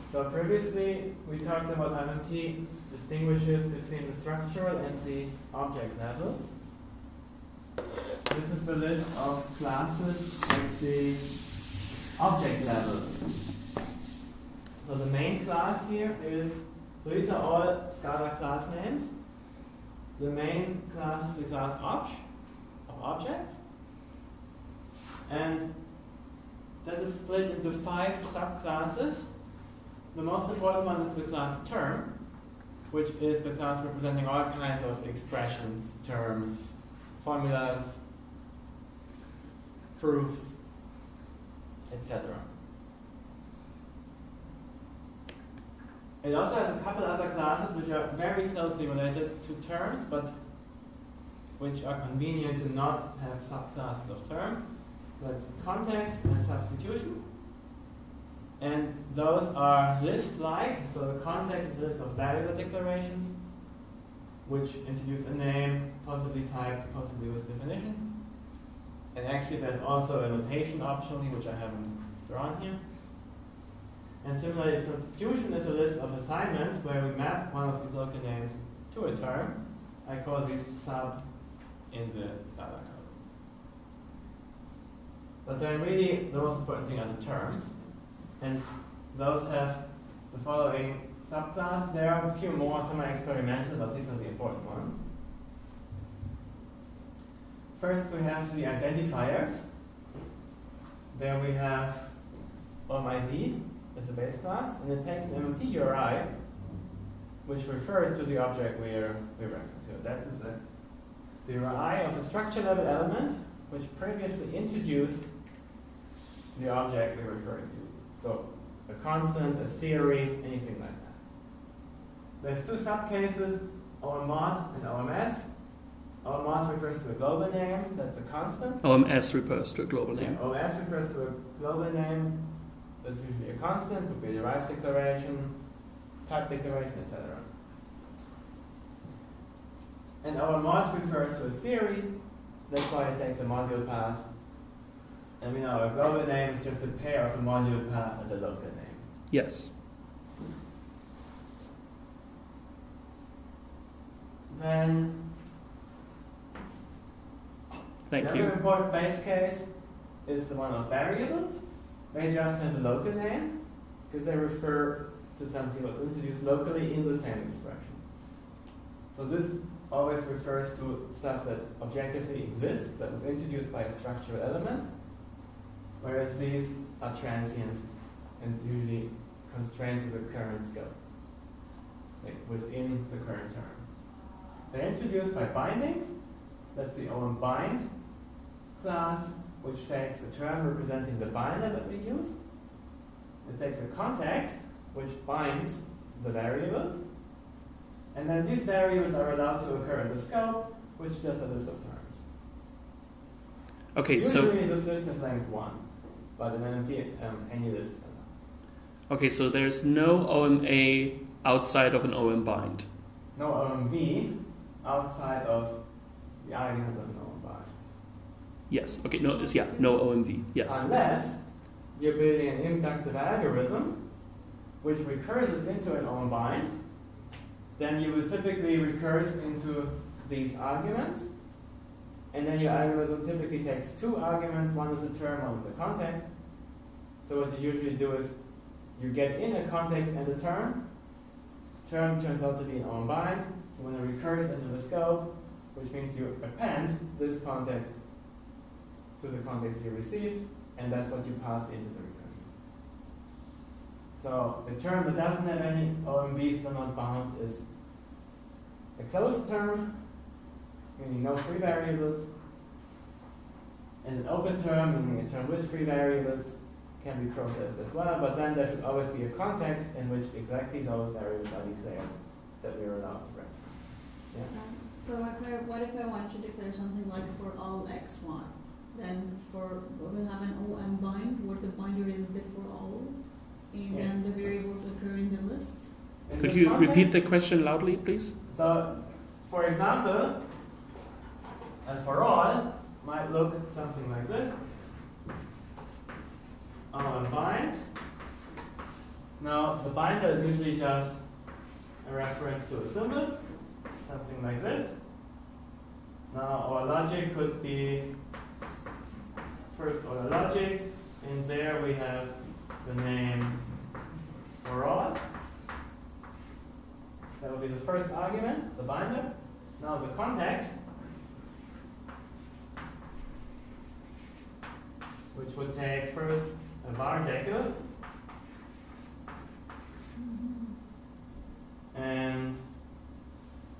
So previously we talked about MMT distinguishes between the structural and the object levels. This is the list of classes at the object level. So the main class here is, so these are all scalar class names. The main class is the class obj, of objects. And that is split into 5 subclasses. The most important one is the class term, which is the class representing all kinds of expressions, terms, formulas, proofs, etc. It also has a couple other classes which are very closely related to terms, but which are convenient to not have subclasses of term. That's context and substitution. And those are list-like, so the context is a list of variable declarations, which introduce a name, possibly typed, possibly with definition. And actually there's also a notation optionally, which I haven't drawn here. And similarly, substitution is a list of assignments where we map one of these local names to a term. I call these sub in the scalar code. But then really the most important thing are the terms. And those have the following subclasses. There are a few more, some are experimental, but these are the important ones. First we have the identifiers. There we have OMID as a base class, and it takes an MMT URI, which refers to the object we're referring to. That is the URI of a structure level element, which previously introduced the object we're referring to. So a constant, a theory, anything like that. There's 2 subcases, OMOD and OMS. OMOD refers to a global name, that's a constant. OMS refers to a global name. Yeah, OMS refers to a global name, that's usually a constant, could be a derived declaration, type declaration, etc. And OMOD refers to a theory, that's why it takes a module path. And we know a global name is just a pair of a module path and a local name. Yes. Then Thank the you. other important base case is the one of variables. They just have a local name because they refer to something that's introduced locally in the same expression. So this always refers to stuff that objectively exists, that was introduced by a structural element, whereas these are transient and usually constrained to the current scope, like within the current term. They're introduced by bindings. That's the OMBind class, which takes a term representing the binder that we use. It takes a context, which binds the variables. And then these variables are allowed to occur in the scope, which is just a list of terms. Okay, Usually this list is length 1, but in MMT, any list is enough. Okay, so there's no OMA outside of an OM bind. No OMV outside of the argument of an OM bind. Yes. Okay. No. No OMV. Yes. Unless you're building an inductive algorithm which recurses into an OM bind, then you will typically recurse into these arguments, and then your algorithm typically takes 2 arguments. One is a term, one is a context. So what you usually do is you get in a context and a term. The term turns out to be an OM bind. You want to recurse into the scope, which means you append this context to the context you received, and that's what you pass into the recursion. So a term that doesn't have any OMVs but not bound is a closed term, meaning no free variables, and an open term, meaning a term with free variables, can be processed as well, but then there should always be a context in which exactly those variables are declared that we are allowed to reference. Yeah. But what if I want to declare something like for all x, y? Then we'll have an OM bind where the binder is the for all, and Yes. then the variables occur in the list. In Could this you context, repeat the question loudly, please? So, for example, for all might look something like this. OM bind Now, the binder is usually just a reference to a symbol, something like this. Now, our logic could be first order logic. In there we have the name for all. That will be the first argument, the binder. Now the context, which would take first a var decal, and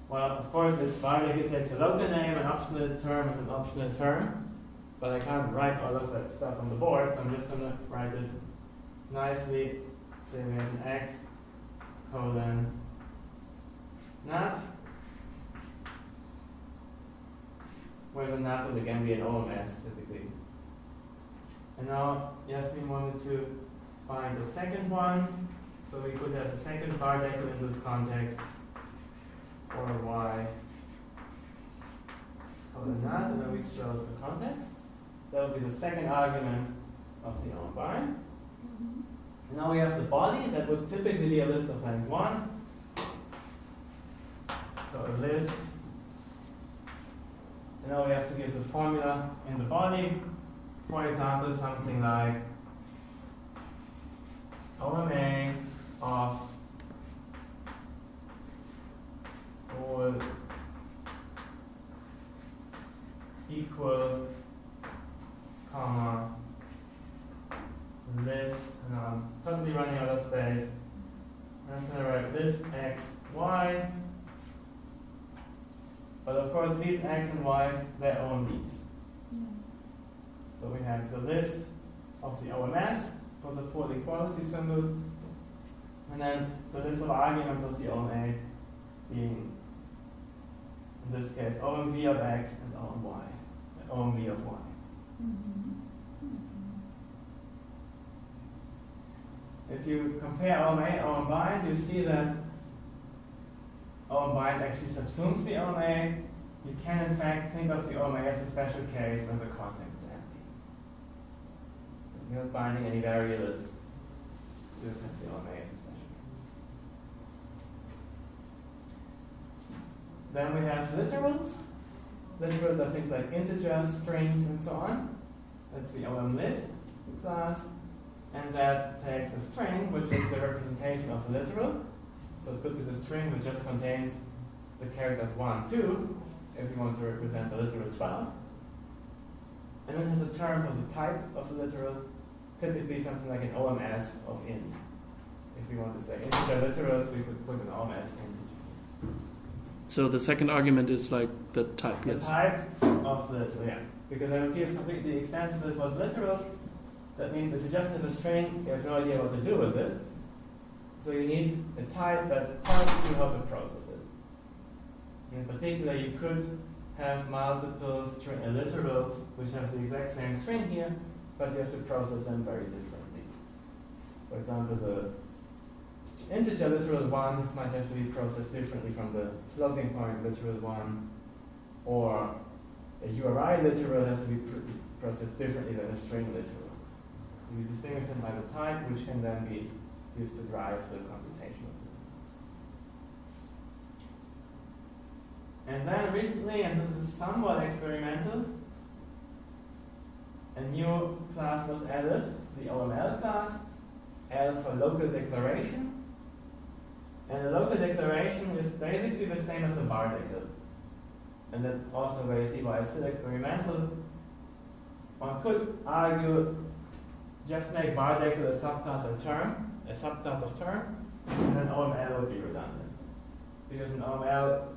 well, of course, this var decal takes a local name, an optional term, and an optional term, but I can't write all of that stuff on the board, so I'm just going to write it nicely. Say we have an x colon nat, where the nat will again be an OMS typically. And now Yasmin wanted to find the second one, so we could have the second var decal in this context for y colon nat, and then we chose the context. That will be the second argument of the OM bind. And now we have the body that would typically be a list of length 1. So a list. And now we have to give the formula in the body. For example, something like OMA of old equal, comma, list, and I'm totally running out of space. I'm going to write list x, y. But of course, these x and y's, they're OMDs. So we have the list of the OMS for the full equality symbol, and then the list of arguments of the OMA being, in this case, OMV of x and OMV of y. If you compare OMA, OM bind, you see that OM bind actually subsumes the OMA. You can in fact think of the OMA as a special case where the context is empty. You're not binding any variables. You just have the OMA as a special case. Then we have literals. Literals are things like integers, strings, and so on. That's the OM lit class. And that takes a string, which is the representation of the literal. So it could be the string which just contains the characters 1, 2, if you want to represent the literal 12. And then has a term for the type of the literal, typically something like an OMS of int. If we want to say integer literals, we could put an OMS integer. So the second argument is like the type, The yes. type of the literal, yeah. Because MMT is completely extensible for the literals. That means if you just have a string, you have no idea what to do with it. So you need a type that tells you how to process it. In particular, you could have multiple literals which have the exact same string here, but you have to process them very differently. For example, the integer literal 1 might have to be processed differently from the floating point literal 1, or a URI literal has to be processed differently than a string literal. So you distinguish them by the type, which can then be used to drive the computation of the elements. And then recently, and this is somewhat experimental, a new class was added, the OML class, L for local declaration. And a local declaration is basically the same as a var decal. And that's also where you see why it's still experimental. One could argue just make var decal a subclass of term, and then OML would be redundant. Because an OML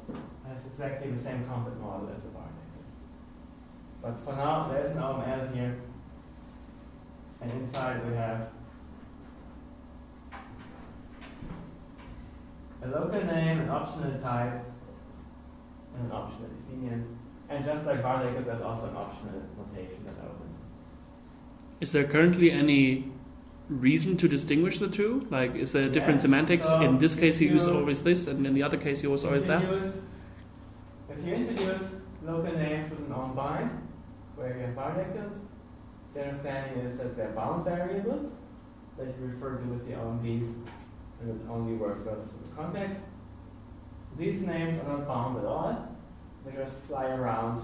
has exactly the same content model as a var decal. But for now, there's an OML here, and inside we have a local name, an optional type, and an optional definiant. And just like var decal, there's also an optional notation that I opened. Is there currently any reason to distinguish the two? Like, is there different semantics? So in this case, you use always this, and in the other case, you use always that? If you introduce local names with an on bind, where you have var decals, the understanding is that they're bound variables. that you refer to with the OMVs, and it only works relative to the context. These names are not bound at all. They just fly around.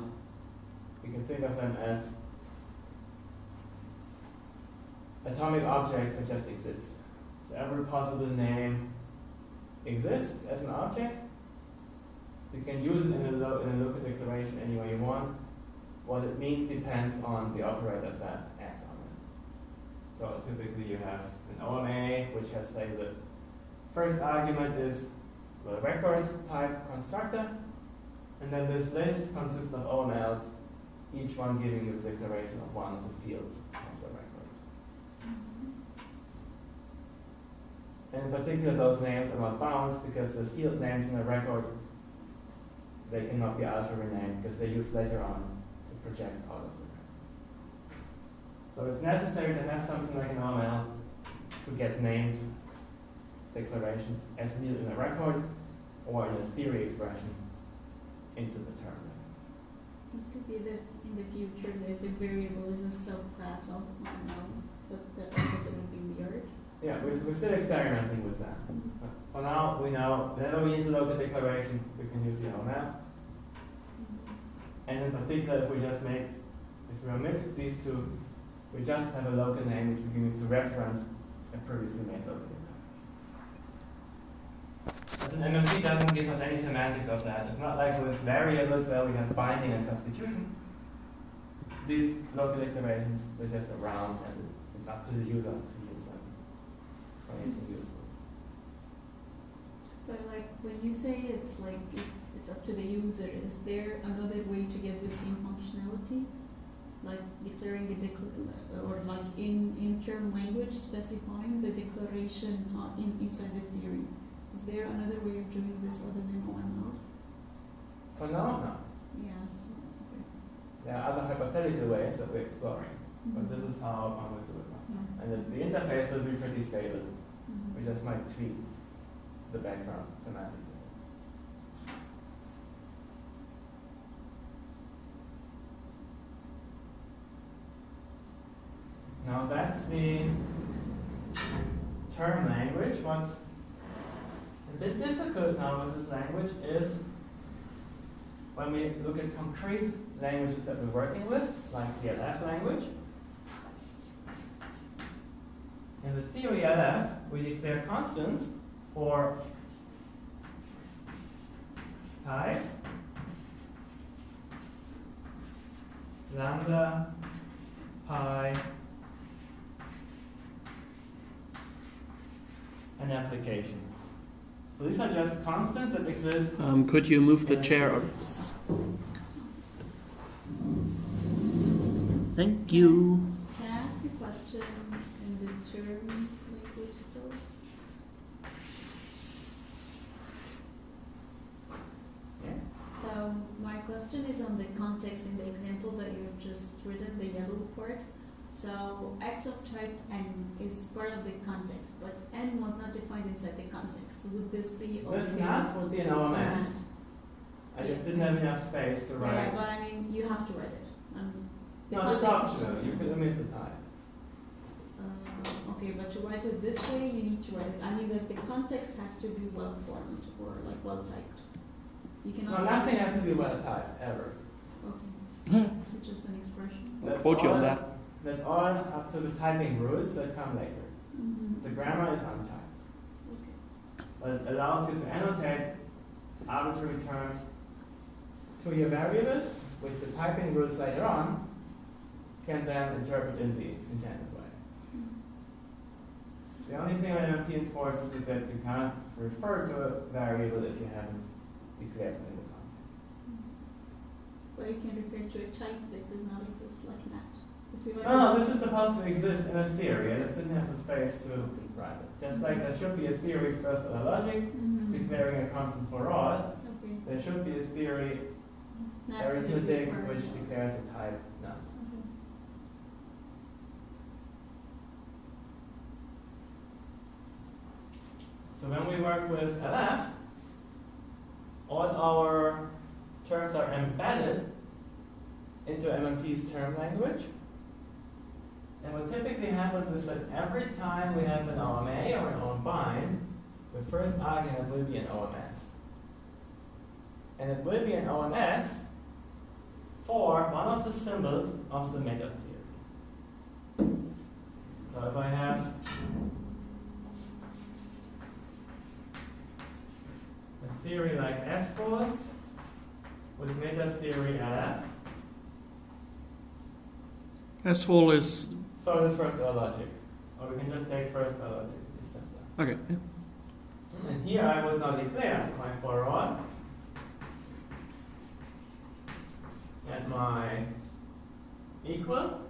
You can think of them as atomic objects that just exist. So every possible name exists as an object. You can use it in a local declaration any way you want. What it means depends on the operators that act on it. So typically you have an OMA, which has, say, the first argument is the record type constructor, and then this list consists of OMLs, each one giving you the declaration of one of the fields of the record. And in particular, those names are not bound because the field names in the record, they cannot be alpha renamed because they use later on to project out of the record. So it's necessary to have something like an OML to get named declarations as needed in a record or in a theory expression into the term. It could be that in the future that the variable is a subclass of OML, but the opposite would be weird. Yeah, we're still experimenting with that. But for now, we know whenever we need a local declaration, we can use the OML. And in particular, if we omit these two, we just have a local name which we can use to reference a previously made local declaration. But an MMT doesn't give us any semantics of that. It's not like with variables where we have binding and substitution. These local declarations, they're just around, and it's up to the user to use them for anything useful. But like when you say it's like it's up to the user, is there another way to get the same functionality? Like declaring or like in term language specifying the declaration inside the theory. Is there another way of doing this other than OMLs? For now, no. Yes. Okay. There are other hypothetical ways that we're exploring, but this is how I would do it now. Yeah. And the interface will be pretty stable. Mhm. We just might tweak the background semantics. Now that's the term language. What's a bit difficult now with this language is when we look at concrete languages that we're working with, like the LF language. In the theory LF, we declare constants for type, lambda, pi, and application. So these are just constants that exist. Could you move the chair up? Thank you. Can I ask a question in the term language still? Yes. So my question is on the context in the example that you've just written, the yellow part. So x of type n is part of the context, but n was not defined inside the context. Would this be okay? This math would be an OMS. I just didn't have enough space to write. Yeah, but I mean, you have to write it. No, it's optional. You could omit the type. Okay, but to write it this way, you need to write it. I mean, that the context has to be well formed or like well typed. You cannot. No, nothing has to be well typed ever. Okay. It's just an expression. Quote you on that. That's all up to the typing rules that come later. Mm-hmm. The grammar is untyped. Okay. But it allows you to annotate arbitrary terms to your variables, which the typing rules later on can then interpret in the intended way. Mm-hmm. The only thing MMT enforces is that you can't refer to a variable if you haven't declared it in the context. Mm-hmm. But you can refer to a type that does not exist like that. If you No, this is supposed to exist in a theory. I just didn't have the space to write it. Just like there should be a theory first order logic, Mm-hmm. declaring a constant for all, Okay. there should be a theory Naturally arithmetic referred. which declares a type none. Okay. So when we work with LF, all our terms are embedded into MMT's term language. And what what typically happens is that every time we have an OMA or an OM-bind, the first argument will be an OMS. And it will be an OMS for one of the symbols of the meta theory. So if I have a theory like S4 with meta theory LF, S-Fall is... so the first order logic. Or we can just take first order logic to be simpler. Okay, yeah. And here I would now declare my for all and my equal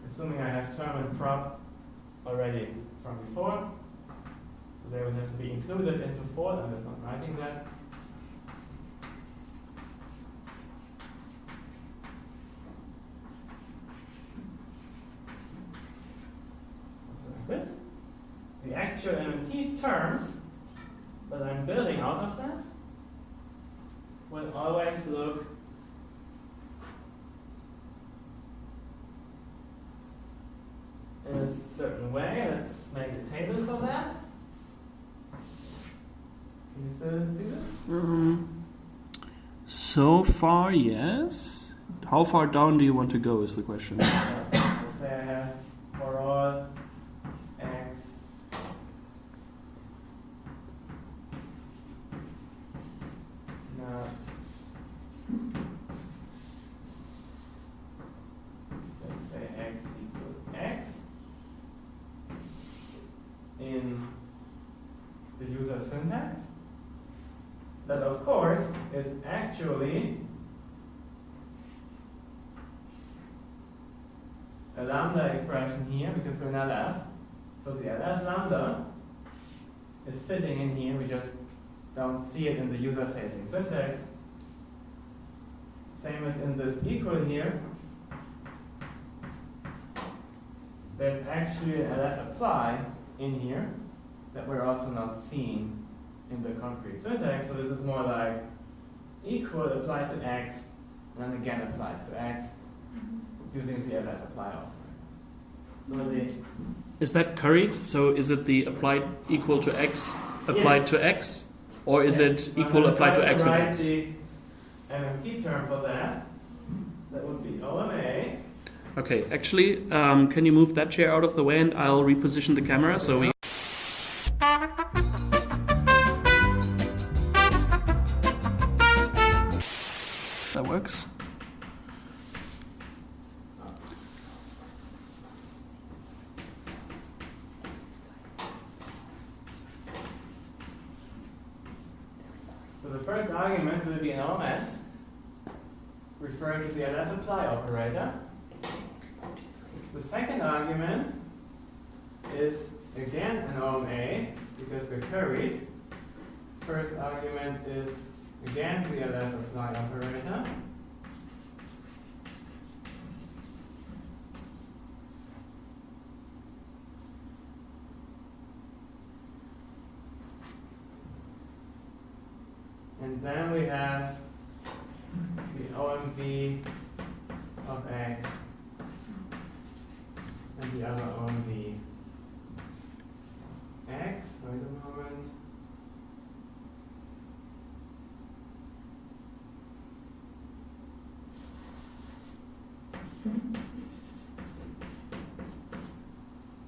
assuming I have term and prop already from before. So they would have to be included into 4. I'm just not writing that. So that's it. The actual MMT terms that I'm building out of that will always look in a certain way. Let's make a table for that. Can you still see this? So far, yes. How far down do you want to go is the question. Let's say I have for all x not let's say x equals x in the user syntax. That of course is actually a lambda expression here because we're in LF. So the LF lambda is sitting in here, we just don't see it in the user facing syntax. Same as in this equal here. There's actually an LF apply in here that we're also not seeing in the concrete syntax. So this is more like equal applied to x and then again applied to x using the LF apply operator. So Is that curried? So is it the applied equal to x applied Yes. to x? Or is it I'm equal gonna applied try to x and write x? the MMT term for that. That would be OMA. Okay, actually, can you move that chair out of the way and I'll reposition the camera so we... That works. So the first argument will be an OMS, referring to the LF apply operator. The second argument is again an OMA, because we're curried. First argument is again the LF apply operator. And then we have the OMV of x and the other OMV x. Wait a moment.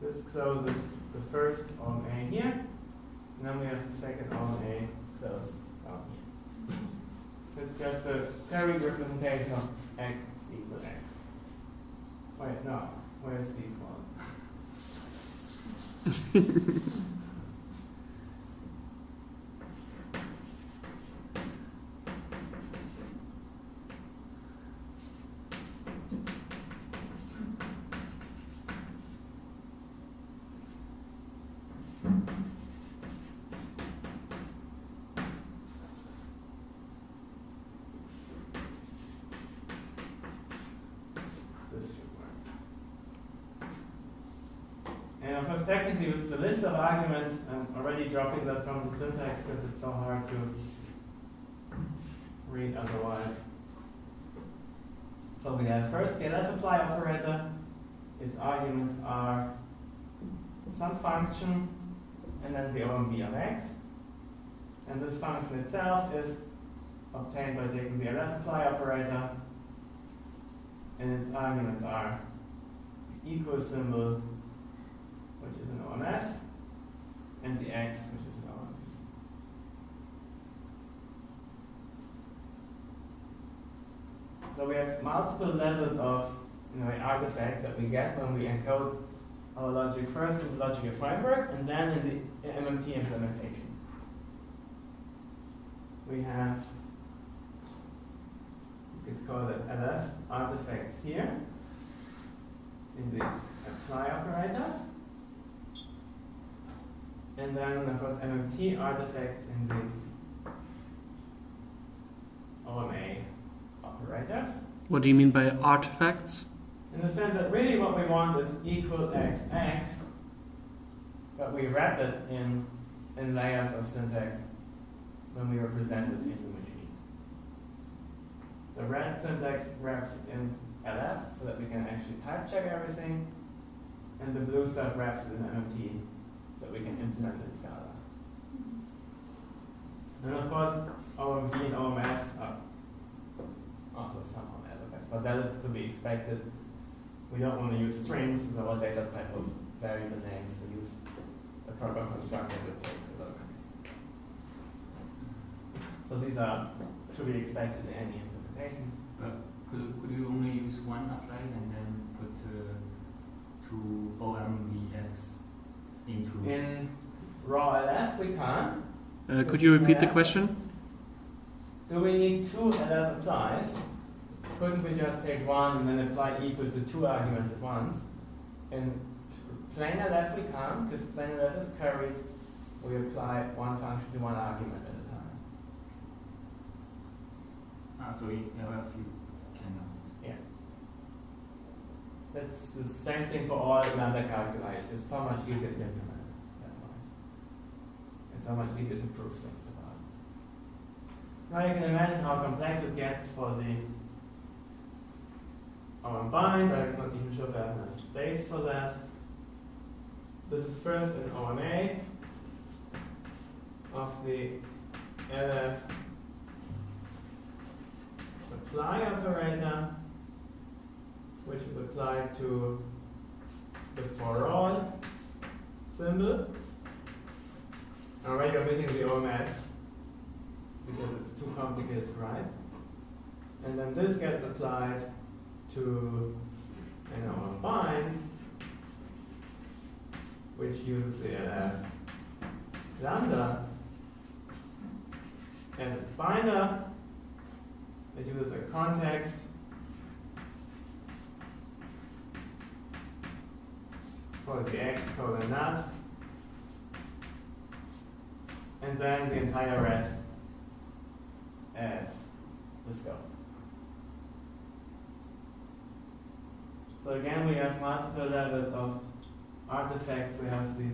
This closes the first OMA here, and then we have the second OMA closed down here. It's just a carried representation of x equal x. Wait, no. Where's the equal? This should work. course, technically, this is a list of arguments. I'm already dropping that from the syntax because it's so hard to read otherwise. So we have first the left apply operator. Its arguments are some function and then the OMV of x. And this function itself is obtained by taking the left apply operator. And its arguments are the equal symbol, which is an OMS, and the x, which is an OMV. So we have multiple levels of artifacts that we get when we encode our logic first in the logical framework and then in the MMT implementation. We have, you could call it LF artifacts here in the apply operators. And then, of course, MMT artifacts in the OMA operators. What do you mean by artifacts? In the sense that really what we want is equal x, but we wrap it in layers of syntax when we represent it in the machine. The red syntax wraps in LF so that we can actually type check everything, and the blue stuff wraps it in MMT so that we can implement it in Scala. And of course, OMV and OMS are also somehow artifacts, but that is to be expected. We don't want to use strings as our data type of variable names. We use a proper constructor that takes a look. So these are to be expected in any implementation. But could you only use one apply and then put two OMVX into? In raw LF we can't. Could you repeat the question? Do we need two LF applies? Couldn't we just take one and then apply equal to two arguments at once? In plain LF we can't, because plain LF is carried. We apply one function to one argument at a time. So in LF you cannot. Yeah. That's the same thing for all lambda calculi. It's just so much easier to implement that way. And so much easier to prove things about it. Now you can imagine how complex it gets for the bind. I'm not even sure if I have enough space for that. This is first an OMA of the LF apply operator, which is applied to the for all symbol. Already omitting the OMS because it's too complicated to write. And then this gets applied to an bind, which uses the LF lambda as its binder. It uses a context for the x colon nut, and then the entire rest as the scope. So again, we have multiple levels of artifacts. We have the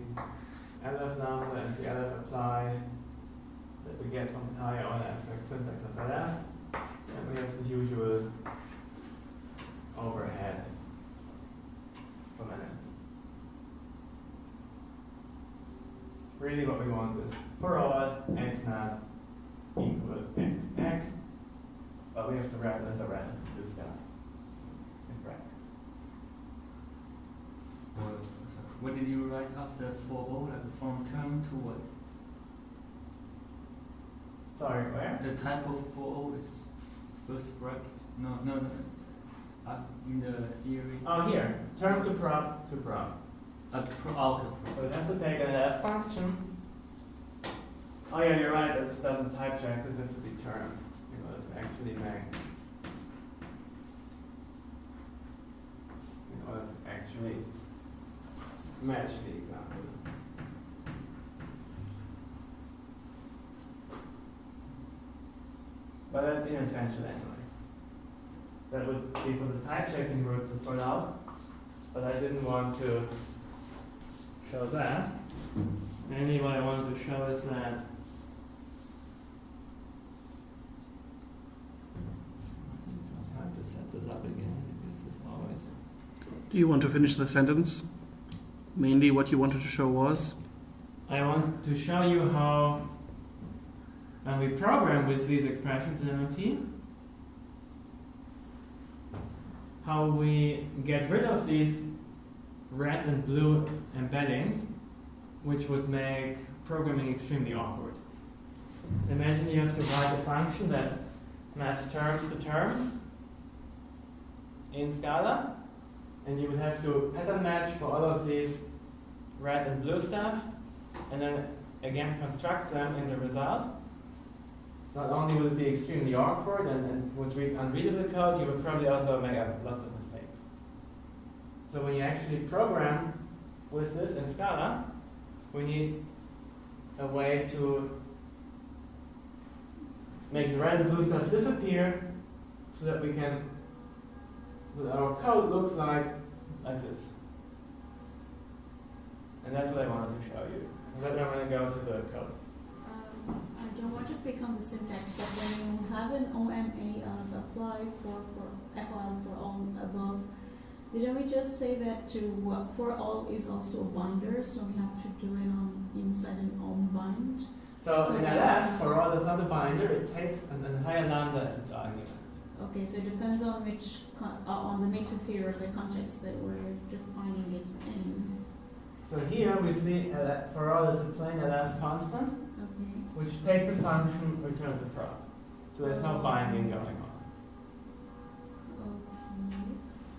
LF lambda and the LF apply that we get from the higher order abstract syntax of LF. And we have the usual overhead from MMT. Really what we want is for all x naught equal x, but we have to wrap it in the random to do stuff in brackets. What did you write after for O, like from term to what? Sorry, where? The type of for O is first bracket? No. In the theory. Oh, here. Term to prop to prop. So it has to take an F function. Oh yeah, you're right. It doesn't type check. This has to be term in order to actually match. In order to actually match the example. But that's inessential anyway. That would be for the type checking rules to sort out, but I didn't want to show that. Mainly what I wanted to show is that I need some time to set this up again. This is always. Do you want to finish the sentence? Mainly what you wanted to show was? I want to show you how when we program with these expressions in MMT, how we get rid of these red and blue embeddings, which would make programming extremely awkward. Imagine you have to write a function that maps terms to terms in Scala, and you would have to pattern match for all of these red and blue stuff, and then again construct them in the result. Not only would it be extremely awkward and would read unreadable code, you would probably also make lots of mistakes. So when you actually program with this in Scala, we need a way to make the red and blue stuff disappear so that we can, so that our code looks like this. And that's what I wanted to show you. And then I'm going to go to the code. I don't want to pick on the syntax, but when you have an OMA apply for FOL for all above, didn't we just say that for all is also a binder, so we have to do it on inside an OM bind? So in LF, for all is not a binder, it takes an entire lambda as its argument. Okay, so it depends on which on the meta theory or the context that we're defining it in. So here we see for all is a plain LF constant, Okay. which takes a function, returns a prop. So there's no binding going on. Okay.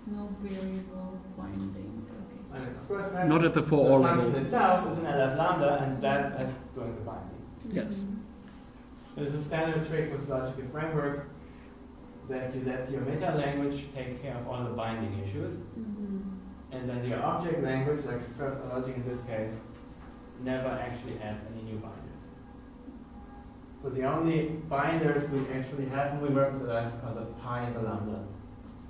No variable binding. Okay. And of course, Not at the for all the function level. itself is an LF lambda, and that is doing the binding. Yes. There's a standard trick with logical frameworks that you let your meta language take care of all the binding issues, and then your object language, like first logic in this case, never actually adds any new binders. So the only binders we actually have when we work with LF are the pi and the lambda,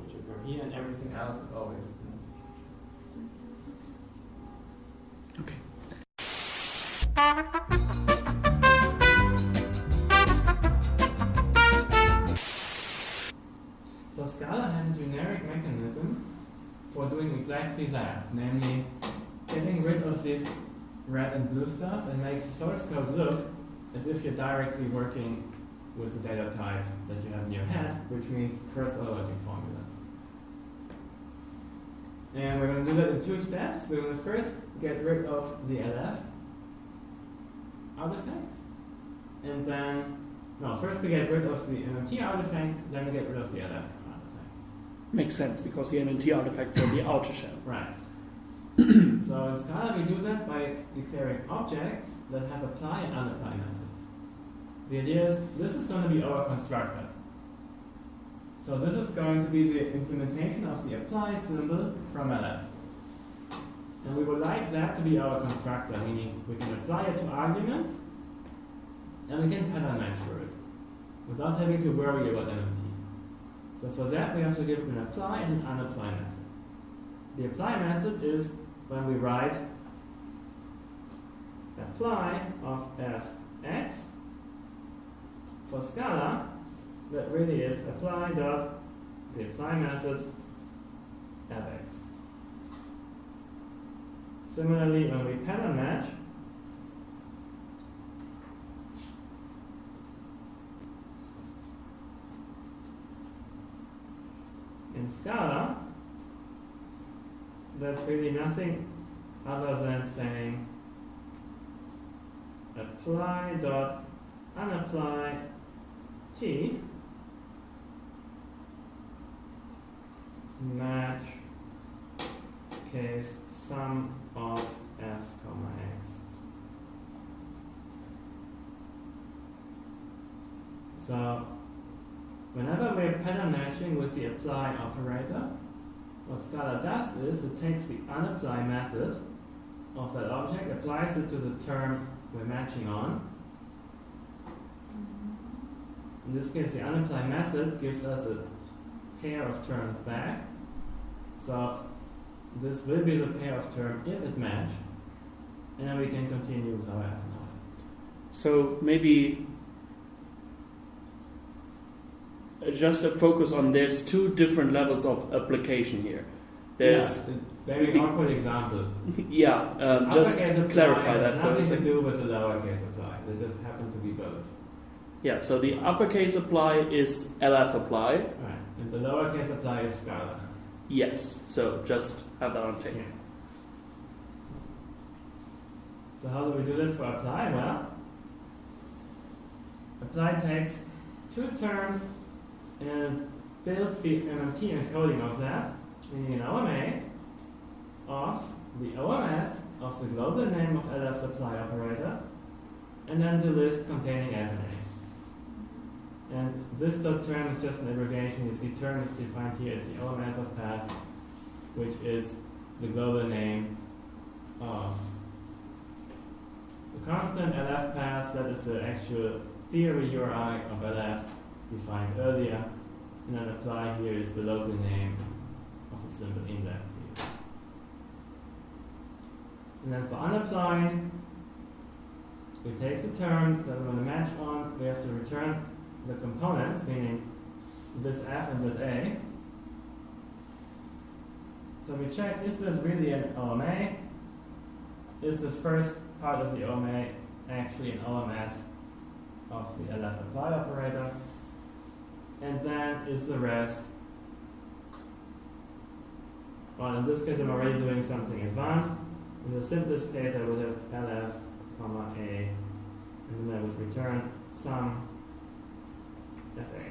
which occur here, and everything else is always. So Scala has a generic mechanism for doing exactly that, namely getting rid of this red and blue stuff and makes the source code look as if you're directly working with the data type that you have in your head, which means first order logic formulas. And we're going to do that in two steps. We're going to first get rid of the LF artifacts, and then, no, first we get rid of the MMT artifact, then we get rid of the LF artifacts. Makes sense, because the MMT artifacts are the outer shell. Right. So in Scala we do that by declaring objects that have apply and unapply methods. The idea is this is going to be our constructor. So this is going to be the implementation of the apply symbol from LF. And we would like that to be our constructor, meaning we can apply it to arguments and we can pattern match for it without having to worry about MMT. So for that we have to give it an apply and an unapply method. The apply method is when we write apply of fx. For Scala, that really is apply dot the apply method fx. Similarly, when we pattern match, in Scala, that's really nothing other than saying apply dot unapply t match case sum of f comma x. So whenever we're pattern matching with the apply operator, what Scala does is it takes the unapply method of that object, applies it to the term we're matching on. In this case, the unapply method gives us a pair of terms back. So this will be the pair of terms if it match. and then we can continue with our F now. So maybe just a focus on there's two different levels of application here. There's very awkward example. just Uppercase apply clarify that has first. nothing to do with the lowercase apply. They just happen to be both. Yeah, so the uppercase apply is LF apply. Right. And the lowercase apply is Scala. Yes, so just have that on tape. Yeah. So how do we do this for apply? Well, apply takes two terms and builds the MMT encoding of that, meaning an OMA of the OMS of the global name of LF's apply operator, and then the list containing F and A. And this dot term is just an abbreviation. You see term is defined here as the OMS of path, which is the global name of the constant LF path, that is the actual theory URI of LF defined earlier, and then apply here is the local name of the symbol in that theory. And then for unapplying, we take the term that we want to match on, we have to return the components, meaning this F and this A. So we check, is this really an OMA? Is the first part of the OMA actually an OMS of the LF apply operator? And then is the rest, well, in this case I'm already doing something advanced. In the simplest case I would have LF, comma A, and then I would return some FA.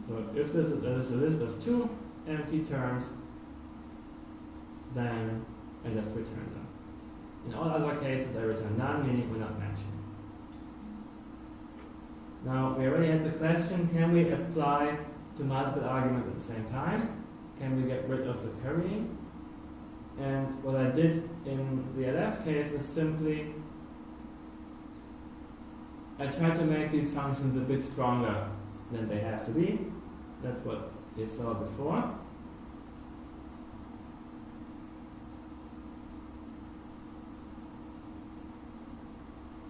So if there is a list of two empty terms, then I just return them. In all other cases I return none, meaning we're not matching. Now we already had the question, can we apply to multiple arguments at the same time? Can we get rid of the currying? And what I did in the LF case is simply I tried to make these functions a bit stronger than they have to be. That's what you saw before.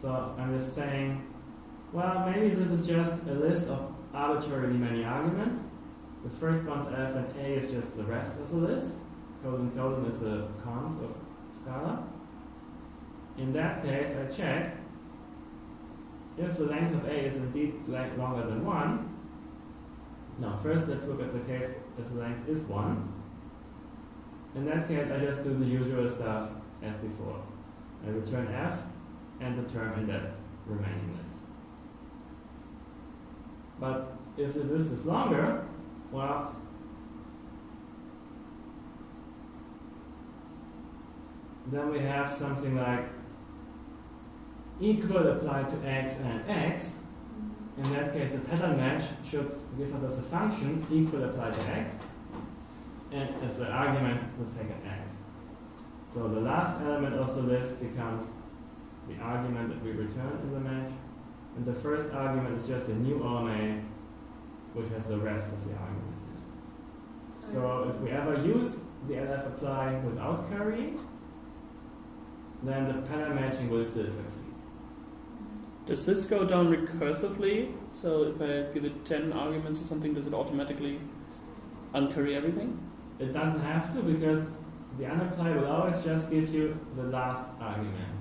So I'm just saying, well, maybe this is just a list of arbitrarily many arguments. The first one's F and A is just the rest of the list. Colon is the cons of Scala. In that case, I check if the length of A is indeed longer than 1. Now, first let's look at the case if the length is 1. In that case, I just do the usual stuff as before. I return F and the term in that remaining list. But if the list is longer, well, then we have something like equal applied to x and x. In that case, the pattern match should give us as a function equal applied to x, and as the argument, the second x. So the last element of the list becomes the argument that we return in the match, and the first argument is just a new OMA, which has the rest of the arguments in it. So if we ever use the LF apply without currying, then the pattern matching will still succeed. Does this go down recursively? So if I give it 10 arguments or something, does it automatically uncurry everything? It doesn't have to, because the unapply will always just give you the last argument,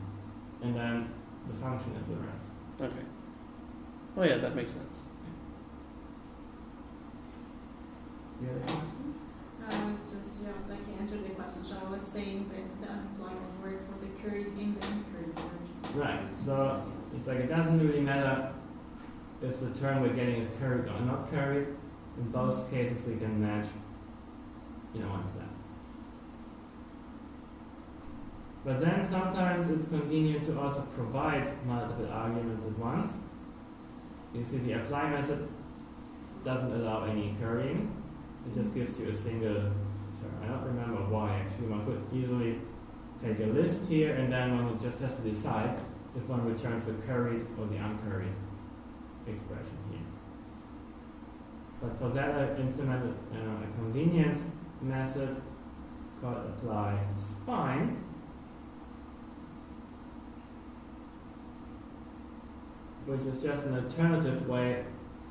and then the function is the rest. Okay. Oh yeah, that makes sense. You have a question? No, I was just, like you answered the question. So I was saying that the unapply will work for the curried and the uncurried version. Right. So it's like it doesn't really matter if the term we're getting is curried or not curried. In both cases, we can match, one step. But then sometimes it's convenient to also provide multiple arguments at once. You see, the apply method doesn't allow any currying. It just gives you a single term. I don't remember why, actually. One could easily take a list here, and then one just has to decide if one returns the curried or the uncurried expression here. But for that I implemented a convenience method called apply spine, which is just an alternative way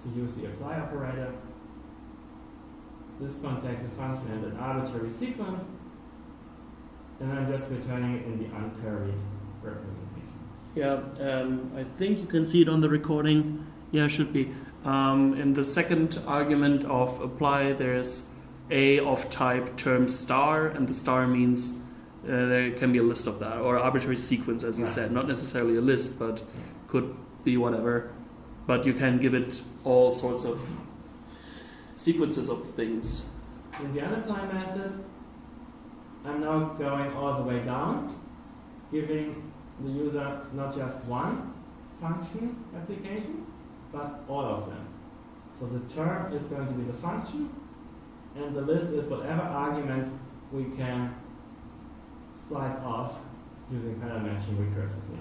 to use the apply operator. This one takes a function and an arbitrary sequence, and I'm just returning it in the uncurried representation. Yeah, I think you can see it on the recording. Yeah, should be. In the second argument of apply, there's a of type term star, and the star means there can be a list of that, or arbitrary sequence, as you said. Not necessarily a list, but could be whatever. But you can give it all sorts of sequences of things. In the unapply method, I'm now going all the way down, giving the user not just one function application, but all of them. So the term is going to be the function, and the list is whatever arguments we can splice off using pattern matching recursively.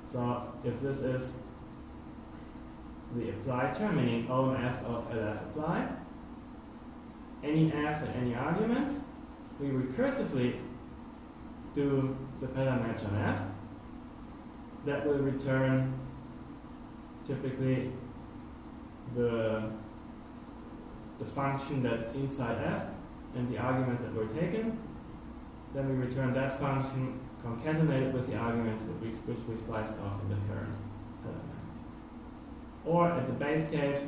So if this is the apply term, meaning OMS of LF apply, any f and any arguments, we recursively do the pattern match on f. That will return typically the function that's inside f and the arguments that were taken. Then we return that function concatenated with the arguments which we spliced off in the current pattern match. Or at the base case,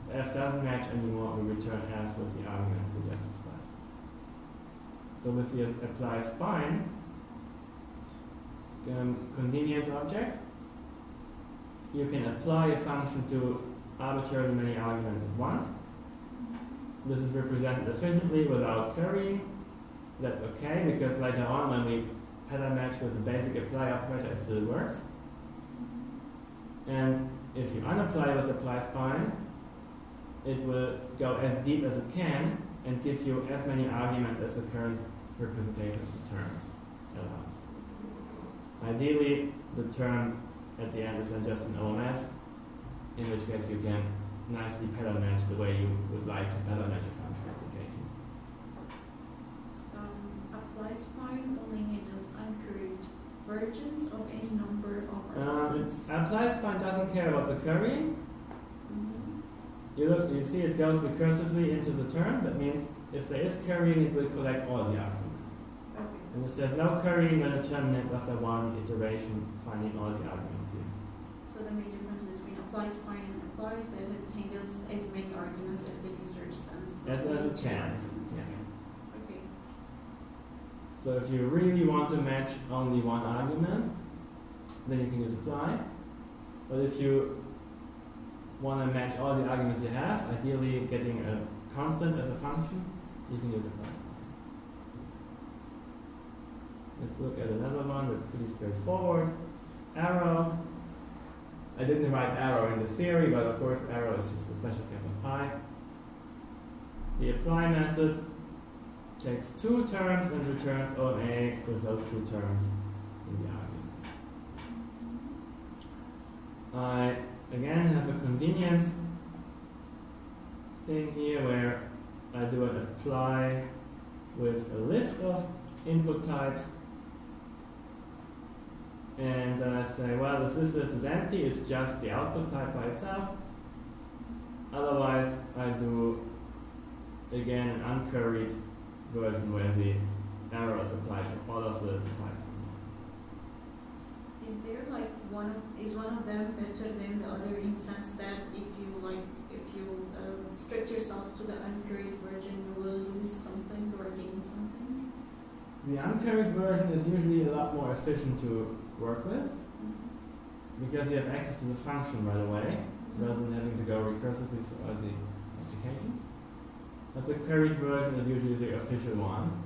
if f doesn't match anymore, we return f with the arguments we just spliced. So with the apply spine convenience object, you can apply a function to arbitrarily many arguments at once. This is represented efficiently without currying. That's okay, because later on when we pattern match with a basic apply operator, it still works. And if you unapply with apply spine, it will go as deep as it can and give you as many arguments as the current representation of the term allows. Ideally, the term at the end is then just an OMS, in which case you can nicely pattern match the way you would like to pattern match a function application. So apply spine only handles uncurried versions of any number of arguments. Apply spine doesn't care about the currying. Mm-hmm. You see it goes recursively into the term. That means if there is currying, it will collect all the arguments. Okay. And if there's no currying, then it terminates after one iteration, finding all the arguments here. So the main difference between apply spine and apply is that it handles as many arguments as the user sends. As it can. Yeah. Okay. So if you really want to match only one argument, then you can use apply. But if you want to match all the arguments you have, ideally getting a constant as a function, you can use apply spine. Let's look at another one that's pretty straightforward. Arrow. I didn't write arrow in the theory, but of course arrow is just a special case of pi. The apply method takes two terms and returns OMA with those two terms in the argument. I again have a convenience thing here where I do an apply with a list of input types. And then I say, well, if this list is empty, it's just the output type by itself. Otherwise, I do, again, an uncurried version where the arrow is applied to all of the types. Is there like one of them better than the other in sense that if you restrict yourself to the uncurried version, you will lose something or gain something? The uncurried version is usually a lot more efficient to work with, because you have access to the function right away, rather than having to go recursively through all the applications. But the curried version is usually the official one.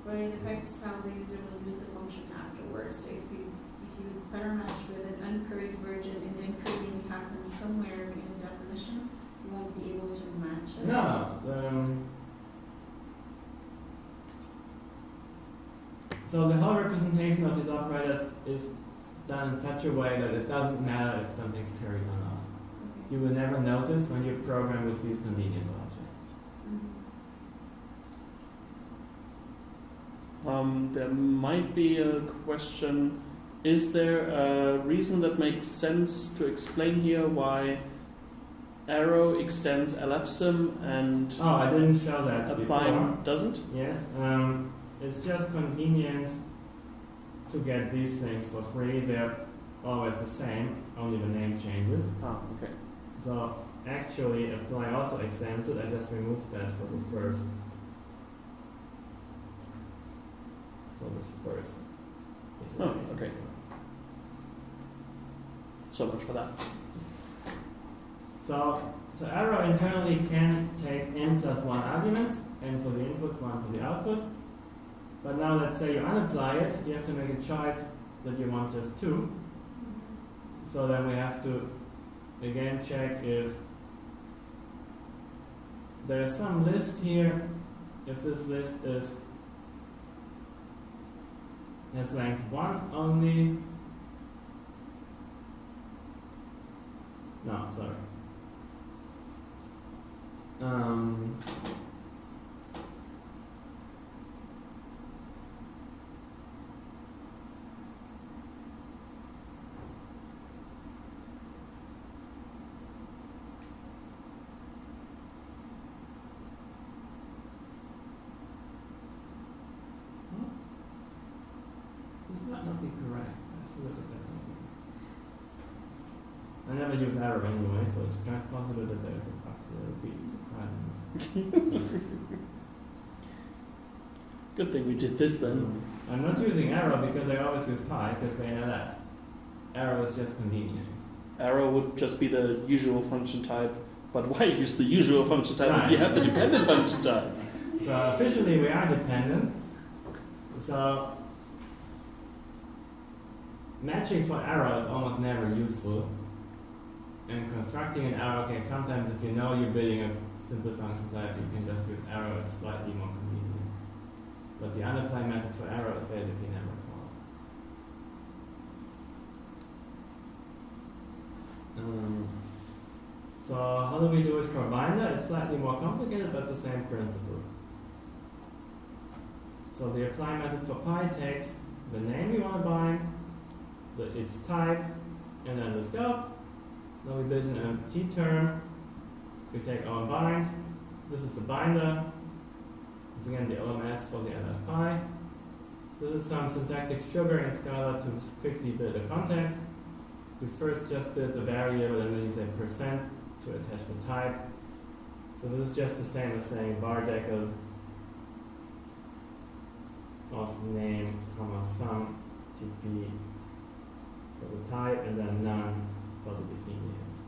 But it affects how the user will use the function afterwards. So if you pattern match with an uncurried version and then currying happens somewhere in the definition, you won't be able to match it. No. So the whole representation of these operators is done in such a way that it doesn't matter if something's curried or not. Okay. you will never notice when you program with these convenience objects. There might be a question, is there a reason that makes sense to explain here why arrow extends lfsim and Oh, I didn't show that apply before. doesn't? Yes, it's just convenience to get these things for free. They're always the same, only the name changes. Ah, okay. So actually apply also extends it. I just removed that for the first. So the first. Oh, okay. So much for that. So arrow internally can take n plus 1 arguments, n for the inputs, 1 for the output. But now let's say you unapply it, you have to make a choice that you want just 2. So then we have to again check if there is some list here, if this list has length 1 only. No, sorry. This might not be correct. I have to look at that later. I never use arrow anyway, so it's quite possible that there is a bug here. It would be surprising. Good thing we did this then. I'm not using arrow because I always use pi, because we know that. Arrow is just convenient. Arrow would just be the usual function type, but why use the usual function type if you Right. have the dependent function type? So officially we are dependent. So matching for arrow is almost never useful. And constructing an arrow case, sometimes if you know you're building a simple function type, you can just use arrow, it's slightly more convenient. But the unapply method for arrow is basically never called. So how do we do it for binder? It's slightly more complicated, but the same principle. So the apply method for pi takes the name we want to bind, its type, and then the scope. Now we build an MMT term. We take our bind. This is the binder. It's again the OMS for the LF pi. This is some syntactic sugar in Scala to quickly build a context. We first just build a variable and then you say percent to attach the type. So this is just the same as saying var decal of name, comma sum, tp for the type, and then none for the definitions.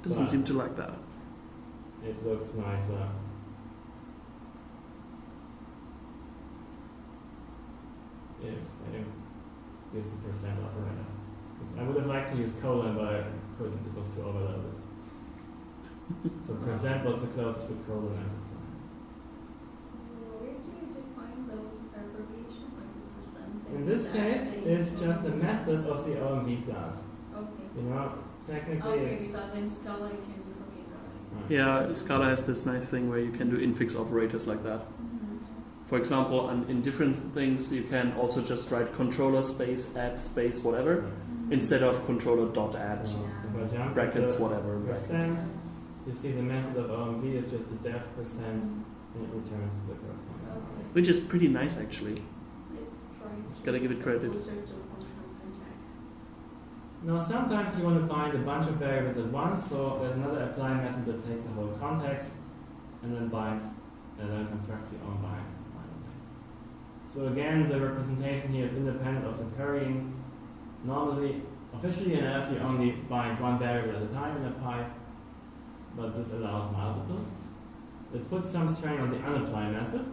Doesn't seem to like that. It looks nicer. If I use the percent operator. I would have liked to use colon, but I couldn't, it was too overloaded. So percent was the closest to colon I could find. Where do you define those abbreviations, like the percentage? In this case, it's just a method of the OMV class. Okay. You know, technically Okay, it's... because in Scala you can do Right. Yeah, Scala has this nice thing where you can do infix operators like that. For example, in different things, you can also just write controller space, add space, whatever, instead of controller dot add, So if I jump brackets, to whatever. percent, you see the method of OMV is just the def percent, and it returns the corresponding. Okay. Which is pretty nice, actually. Let's try to Gotta give it credit. closer to functional syntax. Now sometimes you want to bind a bunch of variables at once, so there's another apply method that takes the whole context and then binds and then constructs the own bind. So again, the representation here is independent of the currying. Normally, officially in F, you only bind one variable at a time in a pi, but this allows multiple. It puts some strain on the unapply method,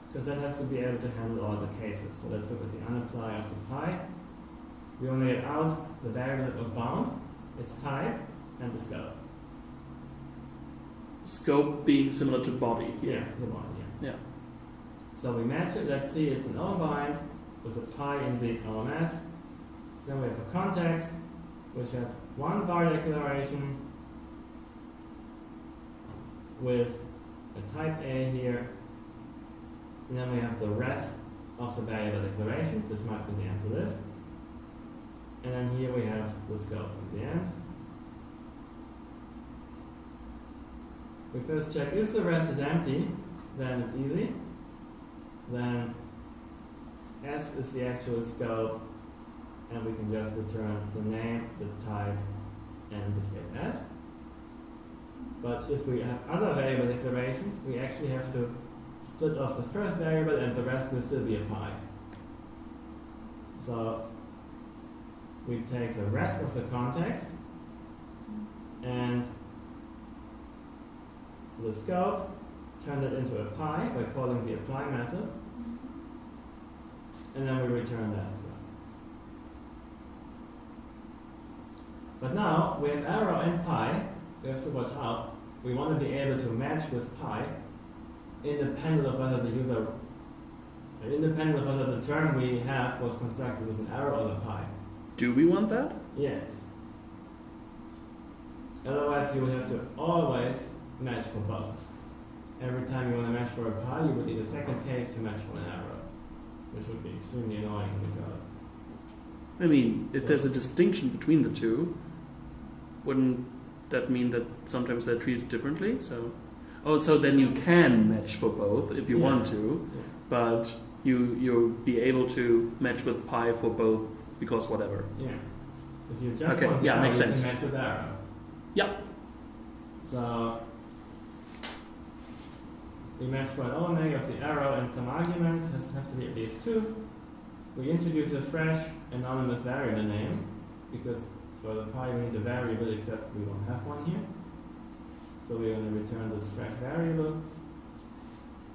because that has to be able to handle all the cases. So let's look at the unapply of the pi. We only get out the variable that was bound, its type, and the scope. Scope being similar to body here. Yeah, the one, yeah. Yeah. So we match it. Let's see, it's an O bind with a pi in the OMS. Then we have a context, which has one var declaration with a type A here. And then we have the rest of the variable declarations, which might be the empty list. And then here we have the scope at the end. We first check if the rest is empty, then it's easy. Then S is the actual scope, and we can just return the name, the type, and in this case S. But if we have other variable declarations, we actually have to split off the first variable and the rest will still be a pi. So we take the rest of the context and the scope, turn it into a pi by calling the apply method, and then we return that as well. But now we have arrow and pi. We have to watch out. We want to be able to match with pi independent of whether the term we have was constructed with an arrow or the pi. Do we want that? Yes. Otherwise you would have to always match for both. Every time you want to match for a pi, you would need a second case to match for an arrow, which would be extremely annoying in the code. I mean, if there's a distinction between the two, wouldn't that mean that sometimes they're treated differently? So then you can match for both if you want to, but you'll be able to match with pi for both because whatever. Yeah. If you just want the arrow, makes you sense. can match with arrow. Yeah. So we match for an omega of the arrow and some arguments, has to have to be at least 2. We introduce a fresh anonymous variable name, because for the pi we need a variable except we don't have one here. So we're going to return this fresh variable.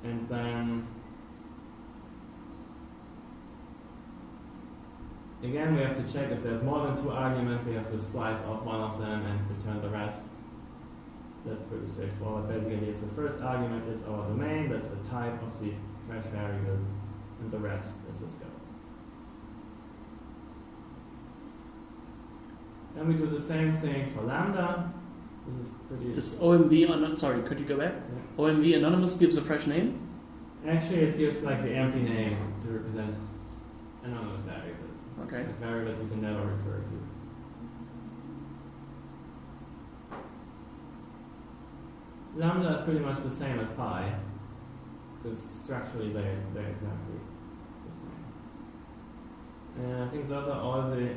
And then again we have to check if there's more than 2 arguments, we have to splice off one of them and return the rest. That's pretty straightforward. Basically, it's the first argument is our domain, that's the type of the fresh variable, and the rest is the scope. Then we do the same thing for lambda. This is pretty... Is OMV, sorry, could you go back? Yeah. OMV anonymous gives a fresh name? Actually, it gives like the empty name to represent anonymous variables. Okay. Like variables you can never refer to. Lambda is pretty much the same as pi, because structurally they're exactly the same. And I think those are all the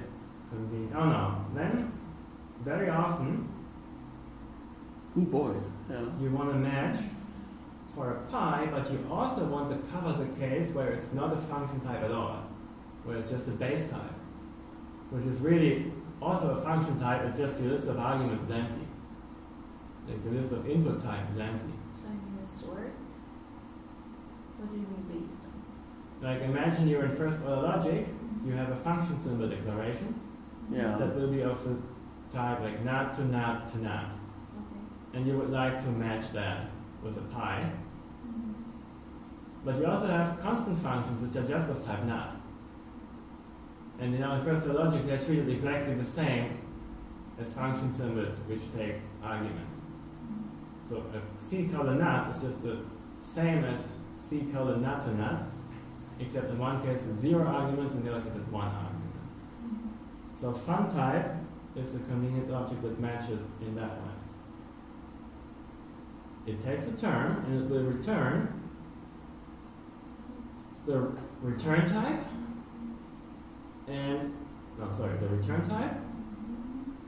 convenient. Oh no, then very often Oh boy. Yeah. you want to match for a pi, but you also want to cover the case where it's not a function type at all, where it's just a base type, which is really also a function type, it's just your list of arguments is empty. Like the list of input types is empty. So I mean a sort? What do you mean based on? Like imagine you're in first order logic, you have a function symbol declaration Yeah. that will be of the type like not to not to not. Okay. And you would like to match that with a pi. Mm-hmm. But you also have constant functions which are just of type not. And in first order logic they're treated exactly the same as function symbols which take arguments. So a C colon not is just the same as C colon not to not, except in one case it's 0 arguments, in the other case it's 1 argument. So fun type is the convenience object that matches in that way. It takes a term and it will return the return type and the return type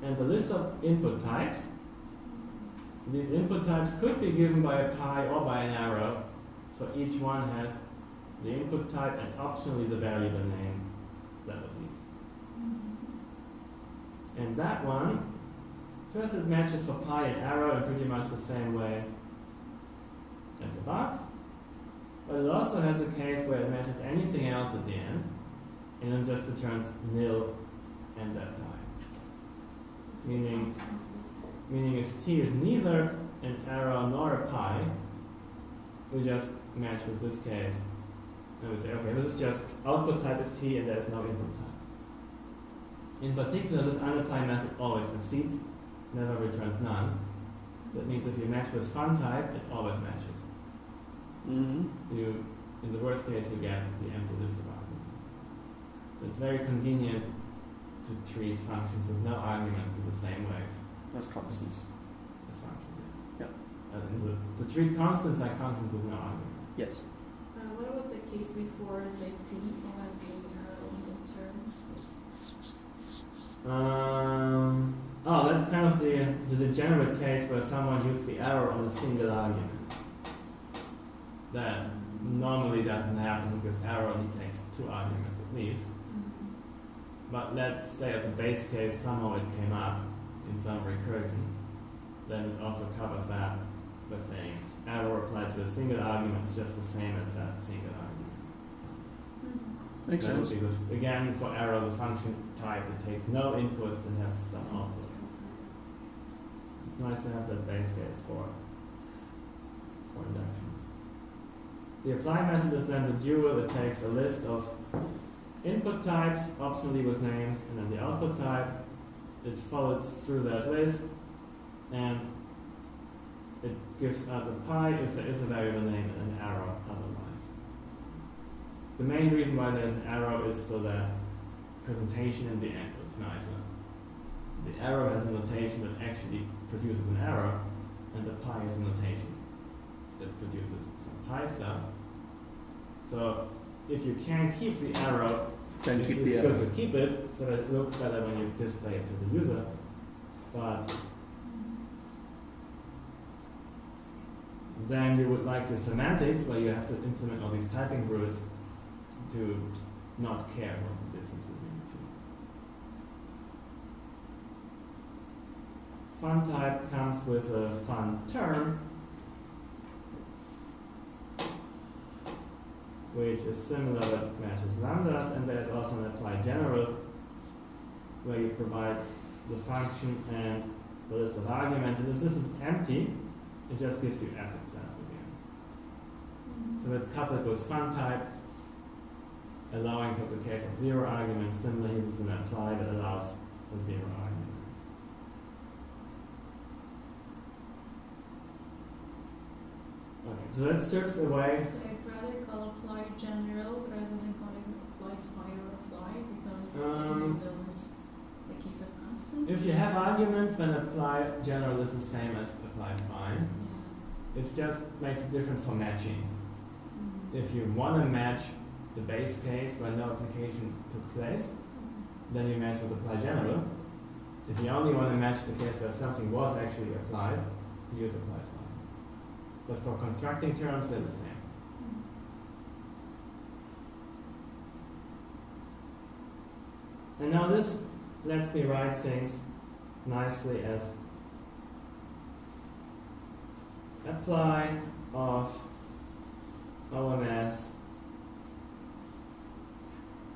and the list of input types. These input types could be given by a pi or by an arrow, so each one has the input type and optionally the variable name that was used. And that one, first it matches for pi and arrow in pretty much the same way as above, but it also has a case where it matches anything else at the end, and then just returns nil and that type. Meaning if t is neither an arrow nor a pi, we just match with this case. And we say, okay, this is just output type is t and there's no input types. In particular, this unapply method always succeeds, never returns none. That means if you match with fun type, it always matches. In the worst case, you get the empty list of arguments. It's very convenient to treat functions with no arguments in the same way As constants. as functions. Yeah. To treat constants like functions with no arguments. Yes. What about the case before the T or the term? That's kind of the degenerate case where someone used the arrow on a single argument. That normally doesn't happen because arrow only takes 2 arguments at least. But let's say as a base case somehow it came up in some recursion, then it also covers that by saying arrow applied to a single argument is just the same as that single argument. Makes That would sense. be again, for arrow, the function type, it takes no inputs and has some output. It's nice to have that base case for inductions. The apply method is then the dual. It takes a list of input types, optionally with names, and then the output type. It follows through that list, and it gives us a pi if there is a variable name and an arrow otherwise. The main reason why there's an arrow is so that presentation in the end looks nicer. The arrow has a notation that actually produces an arrow, and the pi is a notation that produces some pi stuff. So if you can keep the arrow, Then keep it's the good arrow. to keep it so that it looks better when you display it to the user. But then you would like your semantics, where you have to implement all these typing rules to not care what's the difference between the two. Fun type comes with a fun term, which is similar but matches lambdas, and there's also an apply general, where you provide the function and the list of arguments, and if this is empty, it just gives you f itself again. So that's coupled with fun type, allowing for the case of 0 arguments. Similarly, this is an apply that allows for 0 arguments. Okay, so that strips away. So I'd rather call apply general rather than calling apply spy or apply because it knows the case of constant. If you have arguments, then apply general is the same as apply spine. Yeah. It just makes a difference for matching. If you want to match the base case where no application took place, then you match with apply general. If you only want to match the case where something was actually applied, you use apply spine. But for constructing terms, they're the same. And now this lets me write things nicely as apply of OMS,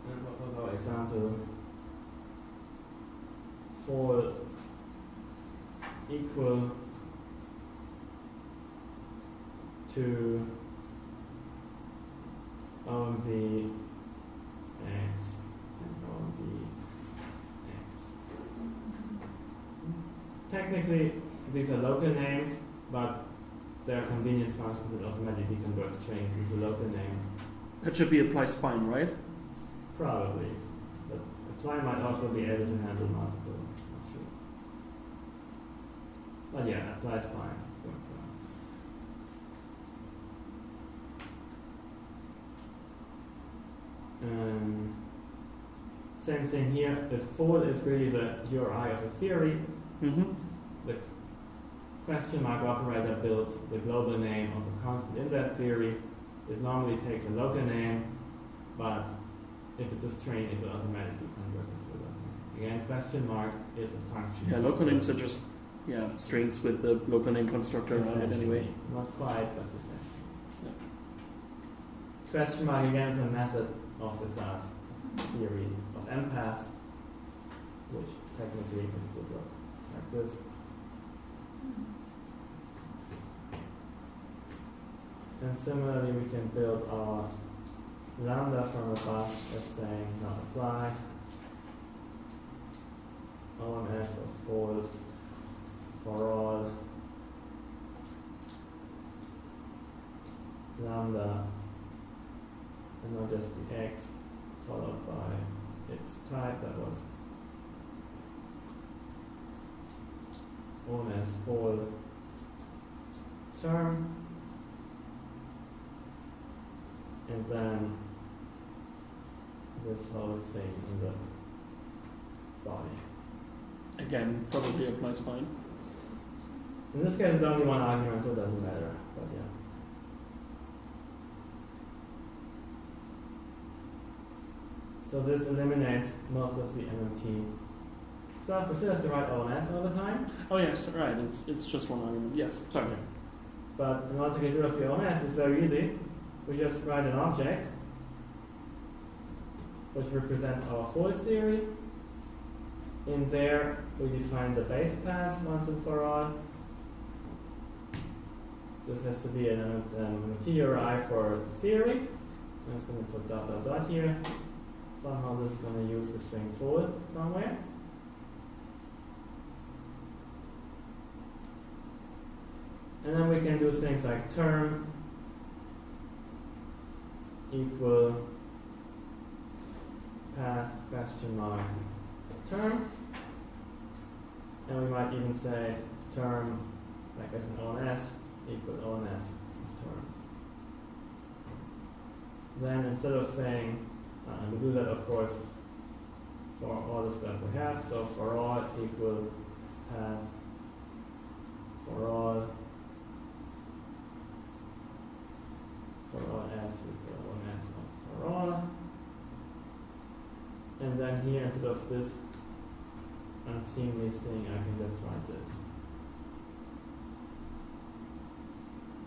and what was our example? For equal to OMV x and OMV x. Technically, these are local names, but there are convenience functions that automatically convert strings into local names. That should be apply spine, right? Probably. But apply might also be able to handle multiple. Not sure. But yeah, apply spine works well. Same thing here. If for is really the URI of a theory, the question mark operator builds the global name of a constant in that theory. It normally takes a local name, but if it's a string, it will automatically convert into a local name. Again, question mark is a function. Yeah, local names are just strings with the local name constructor around it anyway. Not quite, but essentially. Yeah. Question mark again is a method of the class theory of empaths, which technically would work like this. And similarly, we can build our lambda from above as saying not apply. full for all lambda, and not just the x followed by its type that was known as full term, and then this whole thing in the body. Again, probably applies fine. In this case, it's only one argument, so it doesn't matter, but yeah. So this eliminates most of the MMT stuff. We still have to write ONS all the time, Oh yes, right. It's just one argument. Yes, sorry. but in order to get rid of the ONS, it's very easy. We just write an object which represents our full theory. In there, we define the base path once and for all. This has to be an MMT or I for theory. I'm just going to put dot dot dot here. Somehow this is going to use the string full somewhere. And then we can do things like term equal path question mark term. And we might even say term, like as an ONS, equal ONS of term. Then instead of saying, we do that of course for all the stuff we have, so for all equal path for all s equal ONS of for all. And then here, instead of this unseemly thing, I can just write this.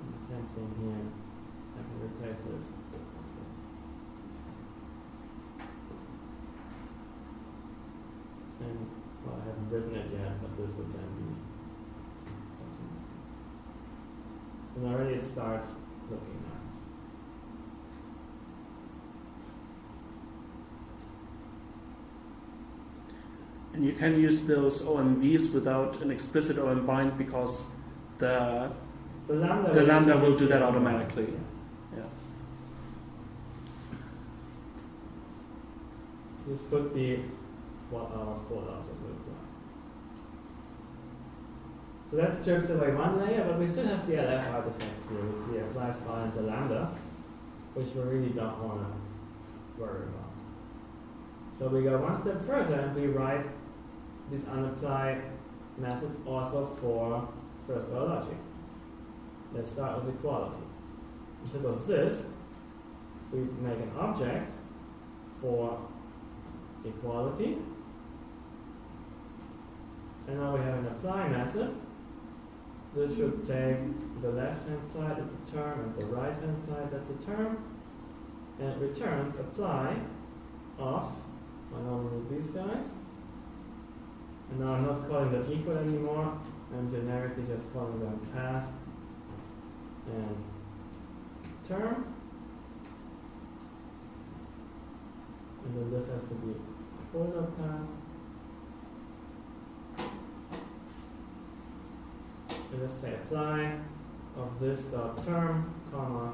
And the same thing here, I can replace this with this. And, well, I haven't written it yet, but this would then be something like this. And already it starts looking nice. And you can use those OMVs without an explicit OM bind because the lambda will do that automatically. Yeah. This could be what our full object looks like. So that strips away one layer, but we still have CLF artifacts here with the apply spy and the lambda, which we really don't want to worry about. So we go one step further and we write these unapply methods also for first order logic. Let's start with equality. Instead of this, we make an object for equality. And now we have an apply method. This should take the left hand side, it's a term, and the right hand side, that's a term. And it returns apply of, I normally use these guys. And now I'm not calling them equal anymore. I'm generically just calling them path and term. And then this has to be full path. And let's say apply of this dot term, comma,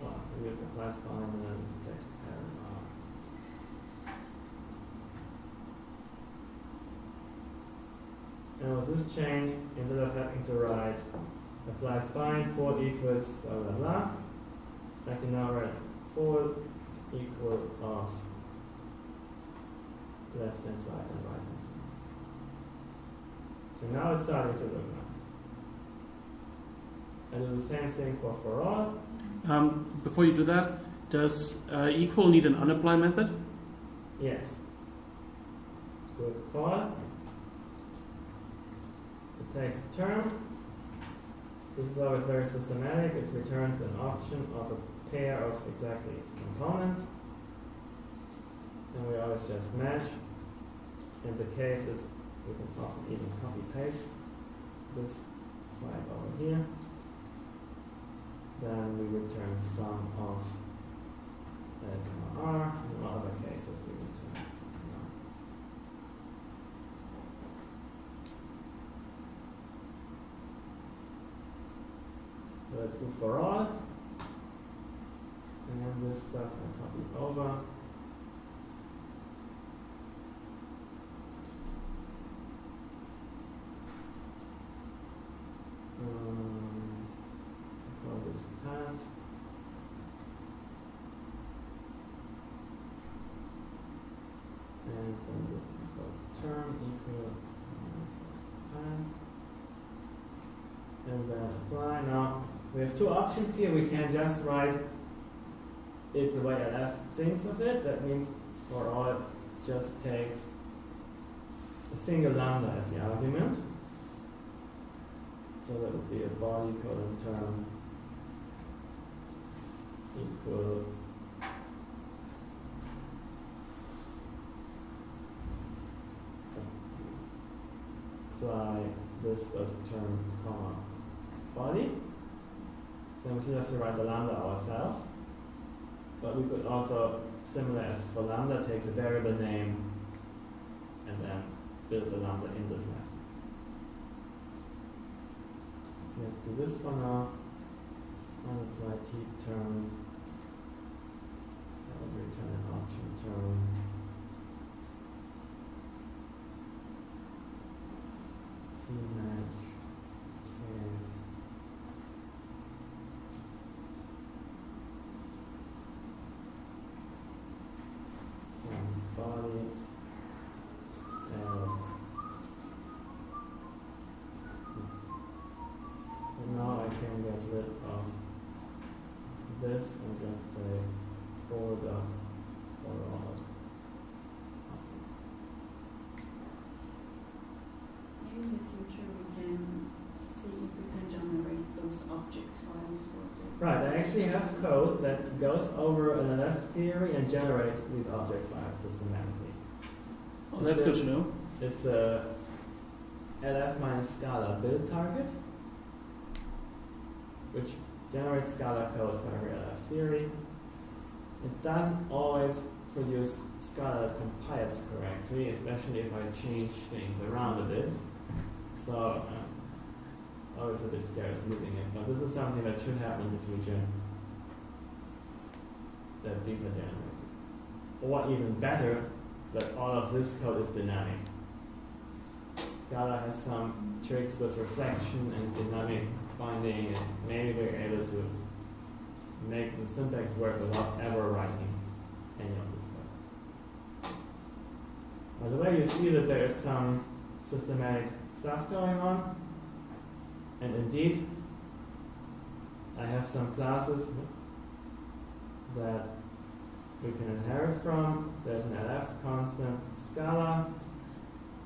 well, we use the class spine and then let's take parent R. And with this change, instead of having to write apply spine full equals blah blah blah, I can now write full equal of left hand side and right hand side. So now it's starting to look nice. I do the same thing for all. Before you do that, does equal need an unapply method? Yes. Good call. It takes a term. This is always very systematic. It returns an option of a pair of exactly its components. And we always just match. In the cases, we can often even copy paste this side over here. Then we return sum of R. In all other cases, we return R. let's do for all. And then this stuff I copy over. Call this path. And then this is called term equal path. And then apply. Now we have two options here. We can just write it the way LF thinks of it. That means for all it just takes a single lambda as the argument. So that would be a body colon term equal apply this dot term comma body. Then we still have to write the lambda ourselves. But we could also, similar as for lambda, take the variable name and then build the lambda in this method. Let's do this for now. Multiply t term. That will return an option term. T match case. Some body else. And now I can get rid of this and just say for the for all options. Maybe in the future we can see if we can generate those object files for the Right, I actually have code that goes over an LF theory and generates these object files systematically. Oh, that's good to know. It's a LF minus Scala build target, which generates Scala code for every LF theory. It doesn't always produce Scala that compiles correctly, especially if I change things around a bit. So always a bit scared of using it, but this is something that should happen in the future, that these are generated. Or even better, that all of this code is dynamic. Scala has some tricks with reflection and dynamic binding, and maybe we're able to make the syntax work without ever writing any of this code. By the way, you see that there is some systematic stuff going on, and indeed, I have some classes that we can inherit from. There's an LF constant Scala.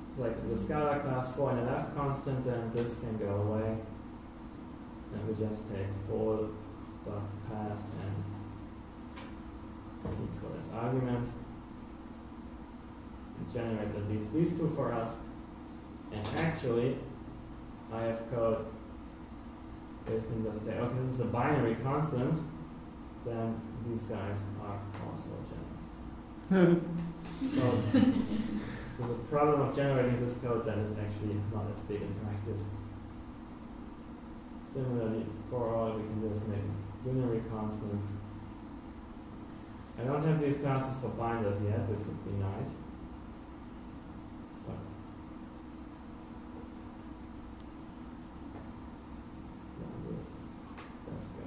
It's like the Scala class for an LF constant, then this can go away. And we just take for the past and equal as arguments. It generates at least these two for us. And actually, I have code where you can just say, okay, this is a binary constant, then these guys are also generated. So the problem of generating this code then is actually not as big in practice. Similarly, for all, we can just make it unary constant. I don't have these classes for binders yet, which would be nice. But let's go.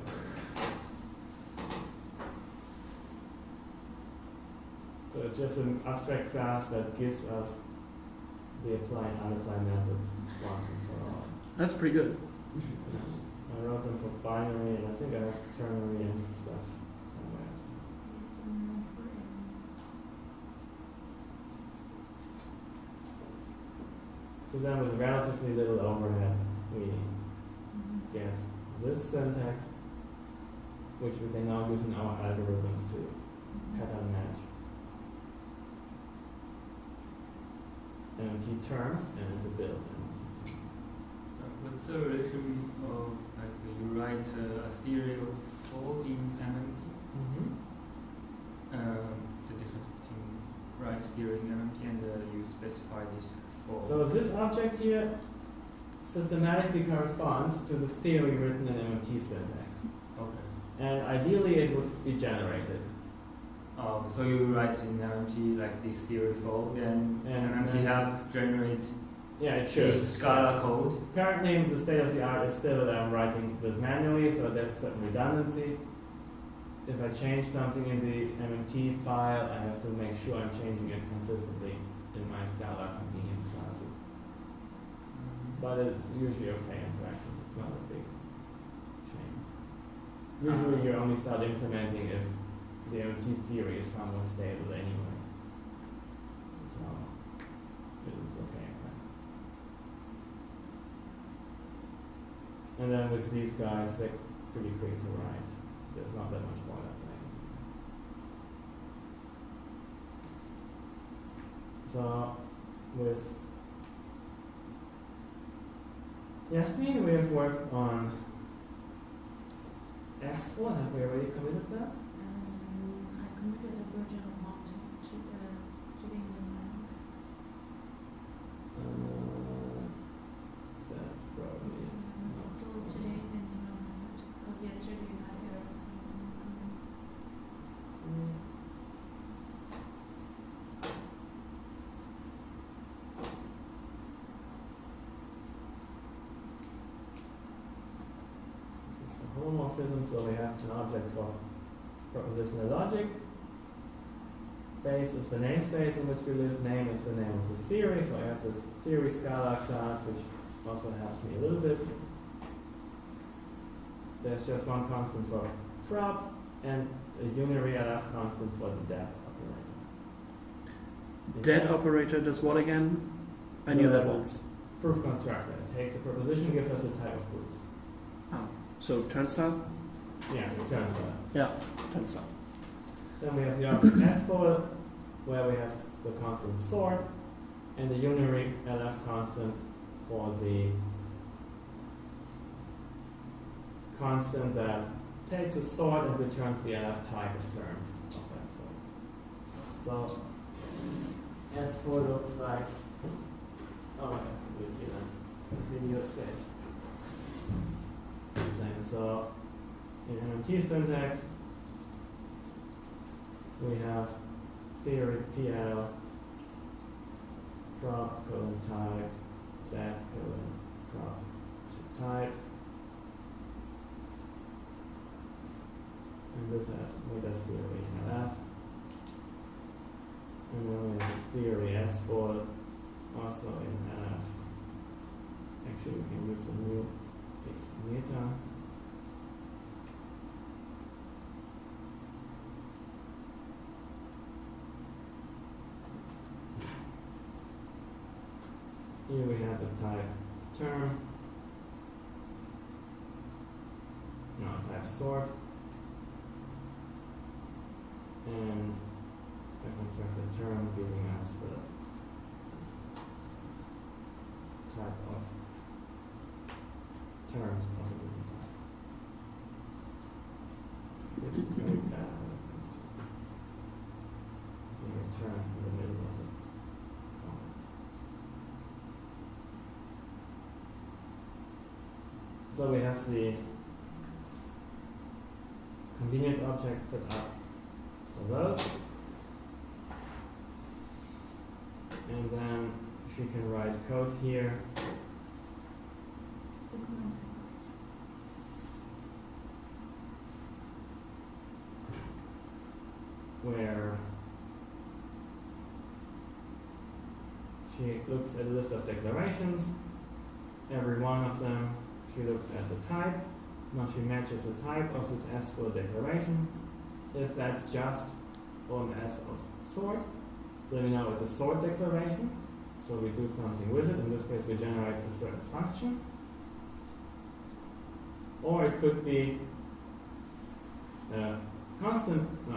So it's just an abstract class that gives us the apply and unapply methods once and for all. That's pretty good. I wrote them for binary, and I think I have ternary and stuff somewhere else. So then with relatively little overhead, we get this syntax, which we can now use in our algorithms to pattern match MMT terms and to build MMT terms. What's the relation of, like, you write a stereo flow in MMT? The difference between write stereo in MMT and you specify this for. So this object here systematically corresponds to the theory written in MMT syntax. Okay. And ideally it would be generated. Oh, so you write in MMT like this theory for, then And MMT then- help generate Yeah, it should. this Scala code. Currently, the state of the art is still that I'm writing this manually, so there's a certain redundancy. If I change something in the MMT file, I have to make sure I'm changing it consistently in my Scala convenience classes. But it's usually okay in practice, it's not a big change. Usually you only start implementing if the MMT theory is somewhat stable anyway. So, it's okay in practice. And then with these guys, they're pretty quick to write. So there's not that much boilerplate. So with Yasmin, we have worked on S4. Have we already committed that? I committed a version of Monty today in the morning. That's probably Until today, then you don't have it. Because yesterday you had errors. Let's see. This is for homomorphism, so we have an object for propositional logic. Base is the namespace in which we live, name is the name of the theory, so I have this theory Scala class, which also helps me a little bit. There's just one constant for prop, and a unary LF constant for the det operator. Det operator does what again? I knew that once. Proof constructor. It takes a proposition, gives us a type of proofs. So turnstile? Yeah, it turns out. Yeah, turnstile. Then we have the object S4, where we have the constant sort, and the unary LF constant for the constant that takes a sort and returns the LF type of terms of that sort. So S4 looks like, oh, the video stays the same. So in MMT syntax, we have theory PL, prop colon type, that colon prop to type. And this has with us theory LF. And then we have theory S4 also in LF. Actually, we can use a new fixed meta. Here we have the type term, type sort, and I construct a term giving us the type of terms of a given type. This is very bad when it comes to the return in the middle of it. So we have the convenience object set up for those. And then she can write code here. Where she looks at a list of declarations, every one of them she looks at the type. Now she matches the type of this S4 declaration. If that's just OMS of sort, then we know it's a sort declaration. So we do something with it. In this case, we generate a certain function. Or it could be a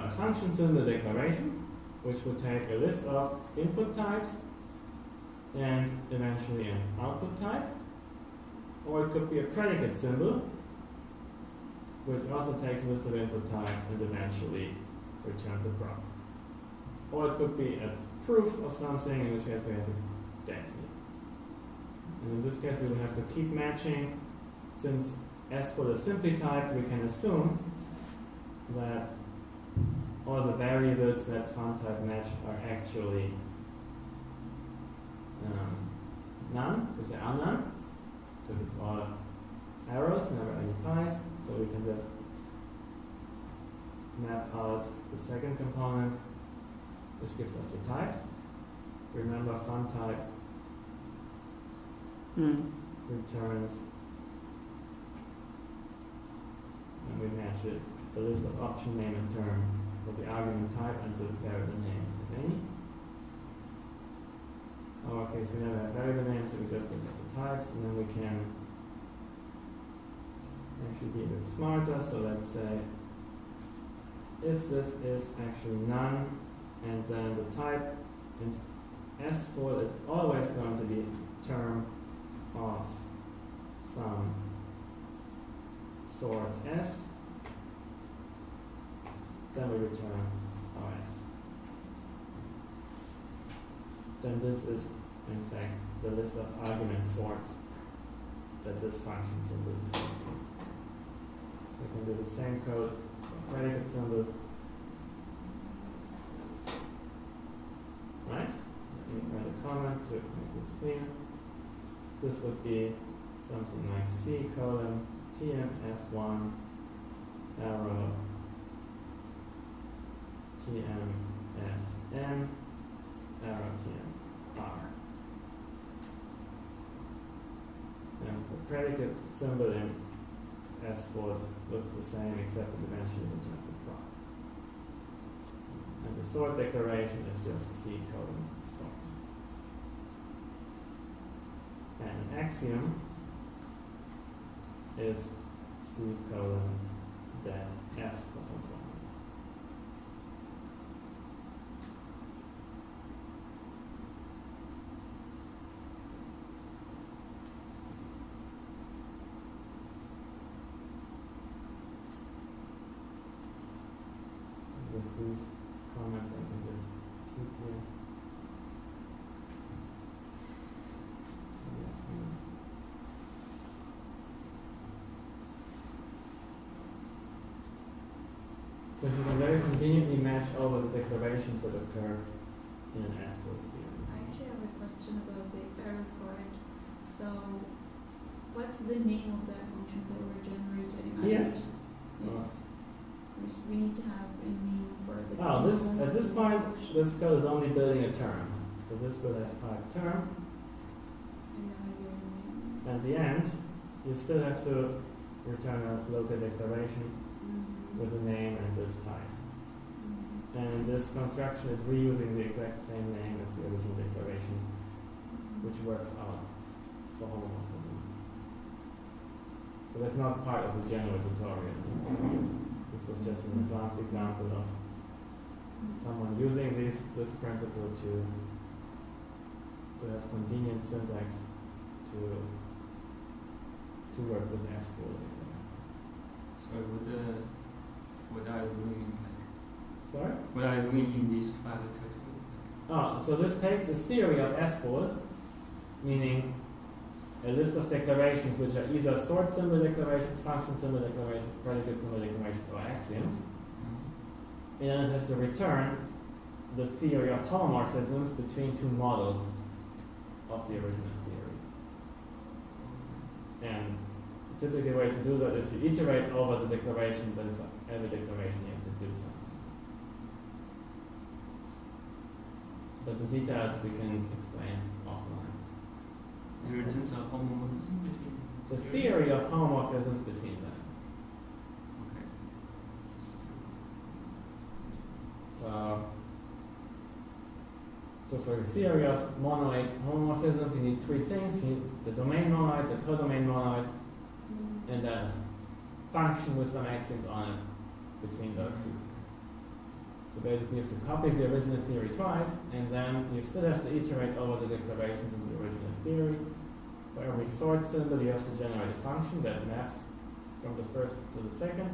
function symbol declaration, which would take a list of input types and eventually an output type. Or it could be a predicate symbol, which also takes a list of input types and eventually returns a prop. Or it could be a proof of something, in which case we have a det here. And in this case, we will have to keep matching. Since S full is simply typed, we can assume that all the variables that fun type match are actually none, because they are none, because it's all arrows, never any pies, so we can just map out the second component, which gives us the types. Remember, fun type returns, and we match it, the list of option name and term for the argument type and the variable name, if any. In our case, we never have variable names, so we just look at the types, and then we can actually be a bit smarter. So let's say if this is actually none, and then the type in S full is always going to be term of some sort S, then we return our S. Then this is, in fact, the list of argument sorts that this function symbol is taking. We can do the same code for predicate symbol. Right? Let me write a comment to make this clear. This would be something like C colon TMS1 arrow TMSN arrow TMR. And the predicate symbol in S4 looks the same, except it eventually returns a prop. And the sort declaration is just C colon sort. And an axiom is C colon that F for some formula. With these comments, I can just keep here. So you can very conveniently match over the declarations that occur in an S-full theorem. I actually have a question about the error part. So, what's the name of that function that we're generating? Yes. We need to have a name for it. At this point, this code is only building a term. So this will have type term. And then I give a name. At the end, you still have to return a local declaration with a name and this type. And this construction is reusing the exact same name as the original declaration, which works out for homomorphism. So that's not part of the general tutorial. This was just an advanced example of someone using this principle to have convenient syntax to work with S4. So what are you doing? Sorry? What are you doing in this file tutorial? So this takes a theory of S4, meaning a list of declarations which are either sort symbol declarations, function symbol declarations, predicate symbol declarations, or axioms. And then it has to return the theory of homomorphisms between two models of the original theory. And the typical way to do that is you iterate over the declarations, and for every declaration you have to do something. But the details we can explain offline. The returns are homomorphism between The theory of homomorphisms between them. Okay. So for the theory of monoid homomorphisms, you need three things. You need the domain monoid, the codomain monoid, and then a function with some axioms on it between those two. So basically you have to copy the original theory twice, and then you still have to iterate over the declarations in the original theory. For every sort symbol, you have to generate a function that maps from the first to the second.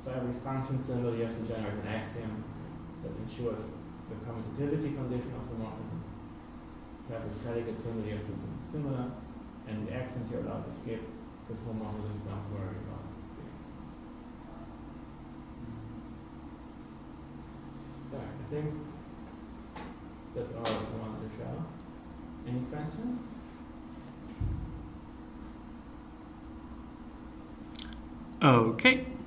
For every function symbol, you have to generate an axiom that ensures the commutativity condition of the morphism. have a predicate symbol, you have to do something similar, and the accents you're allowed to skip, because homomorphisms don't worry about the accent. So I think that's all I wanted to show. Any questions? Okay.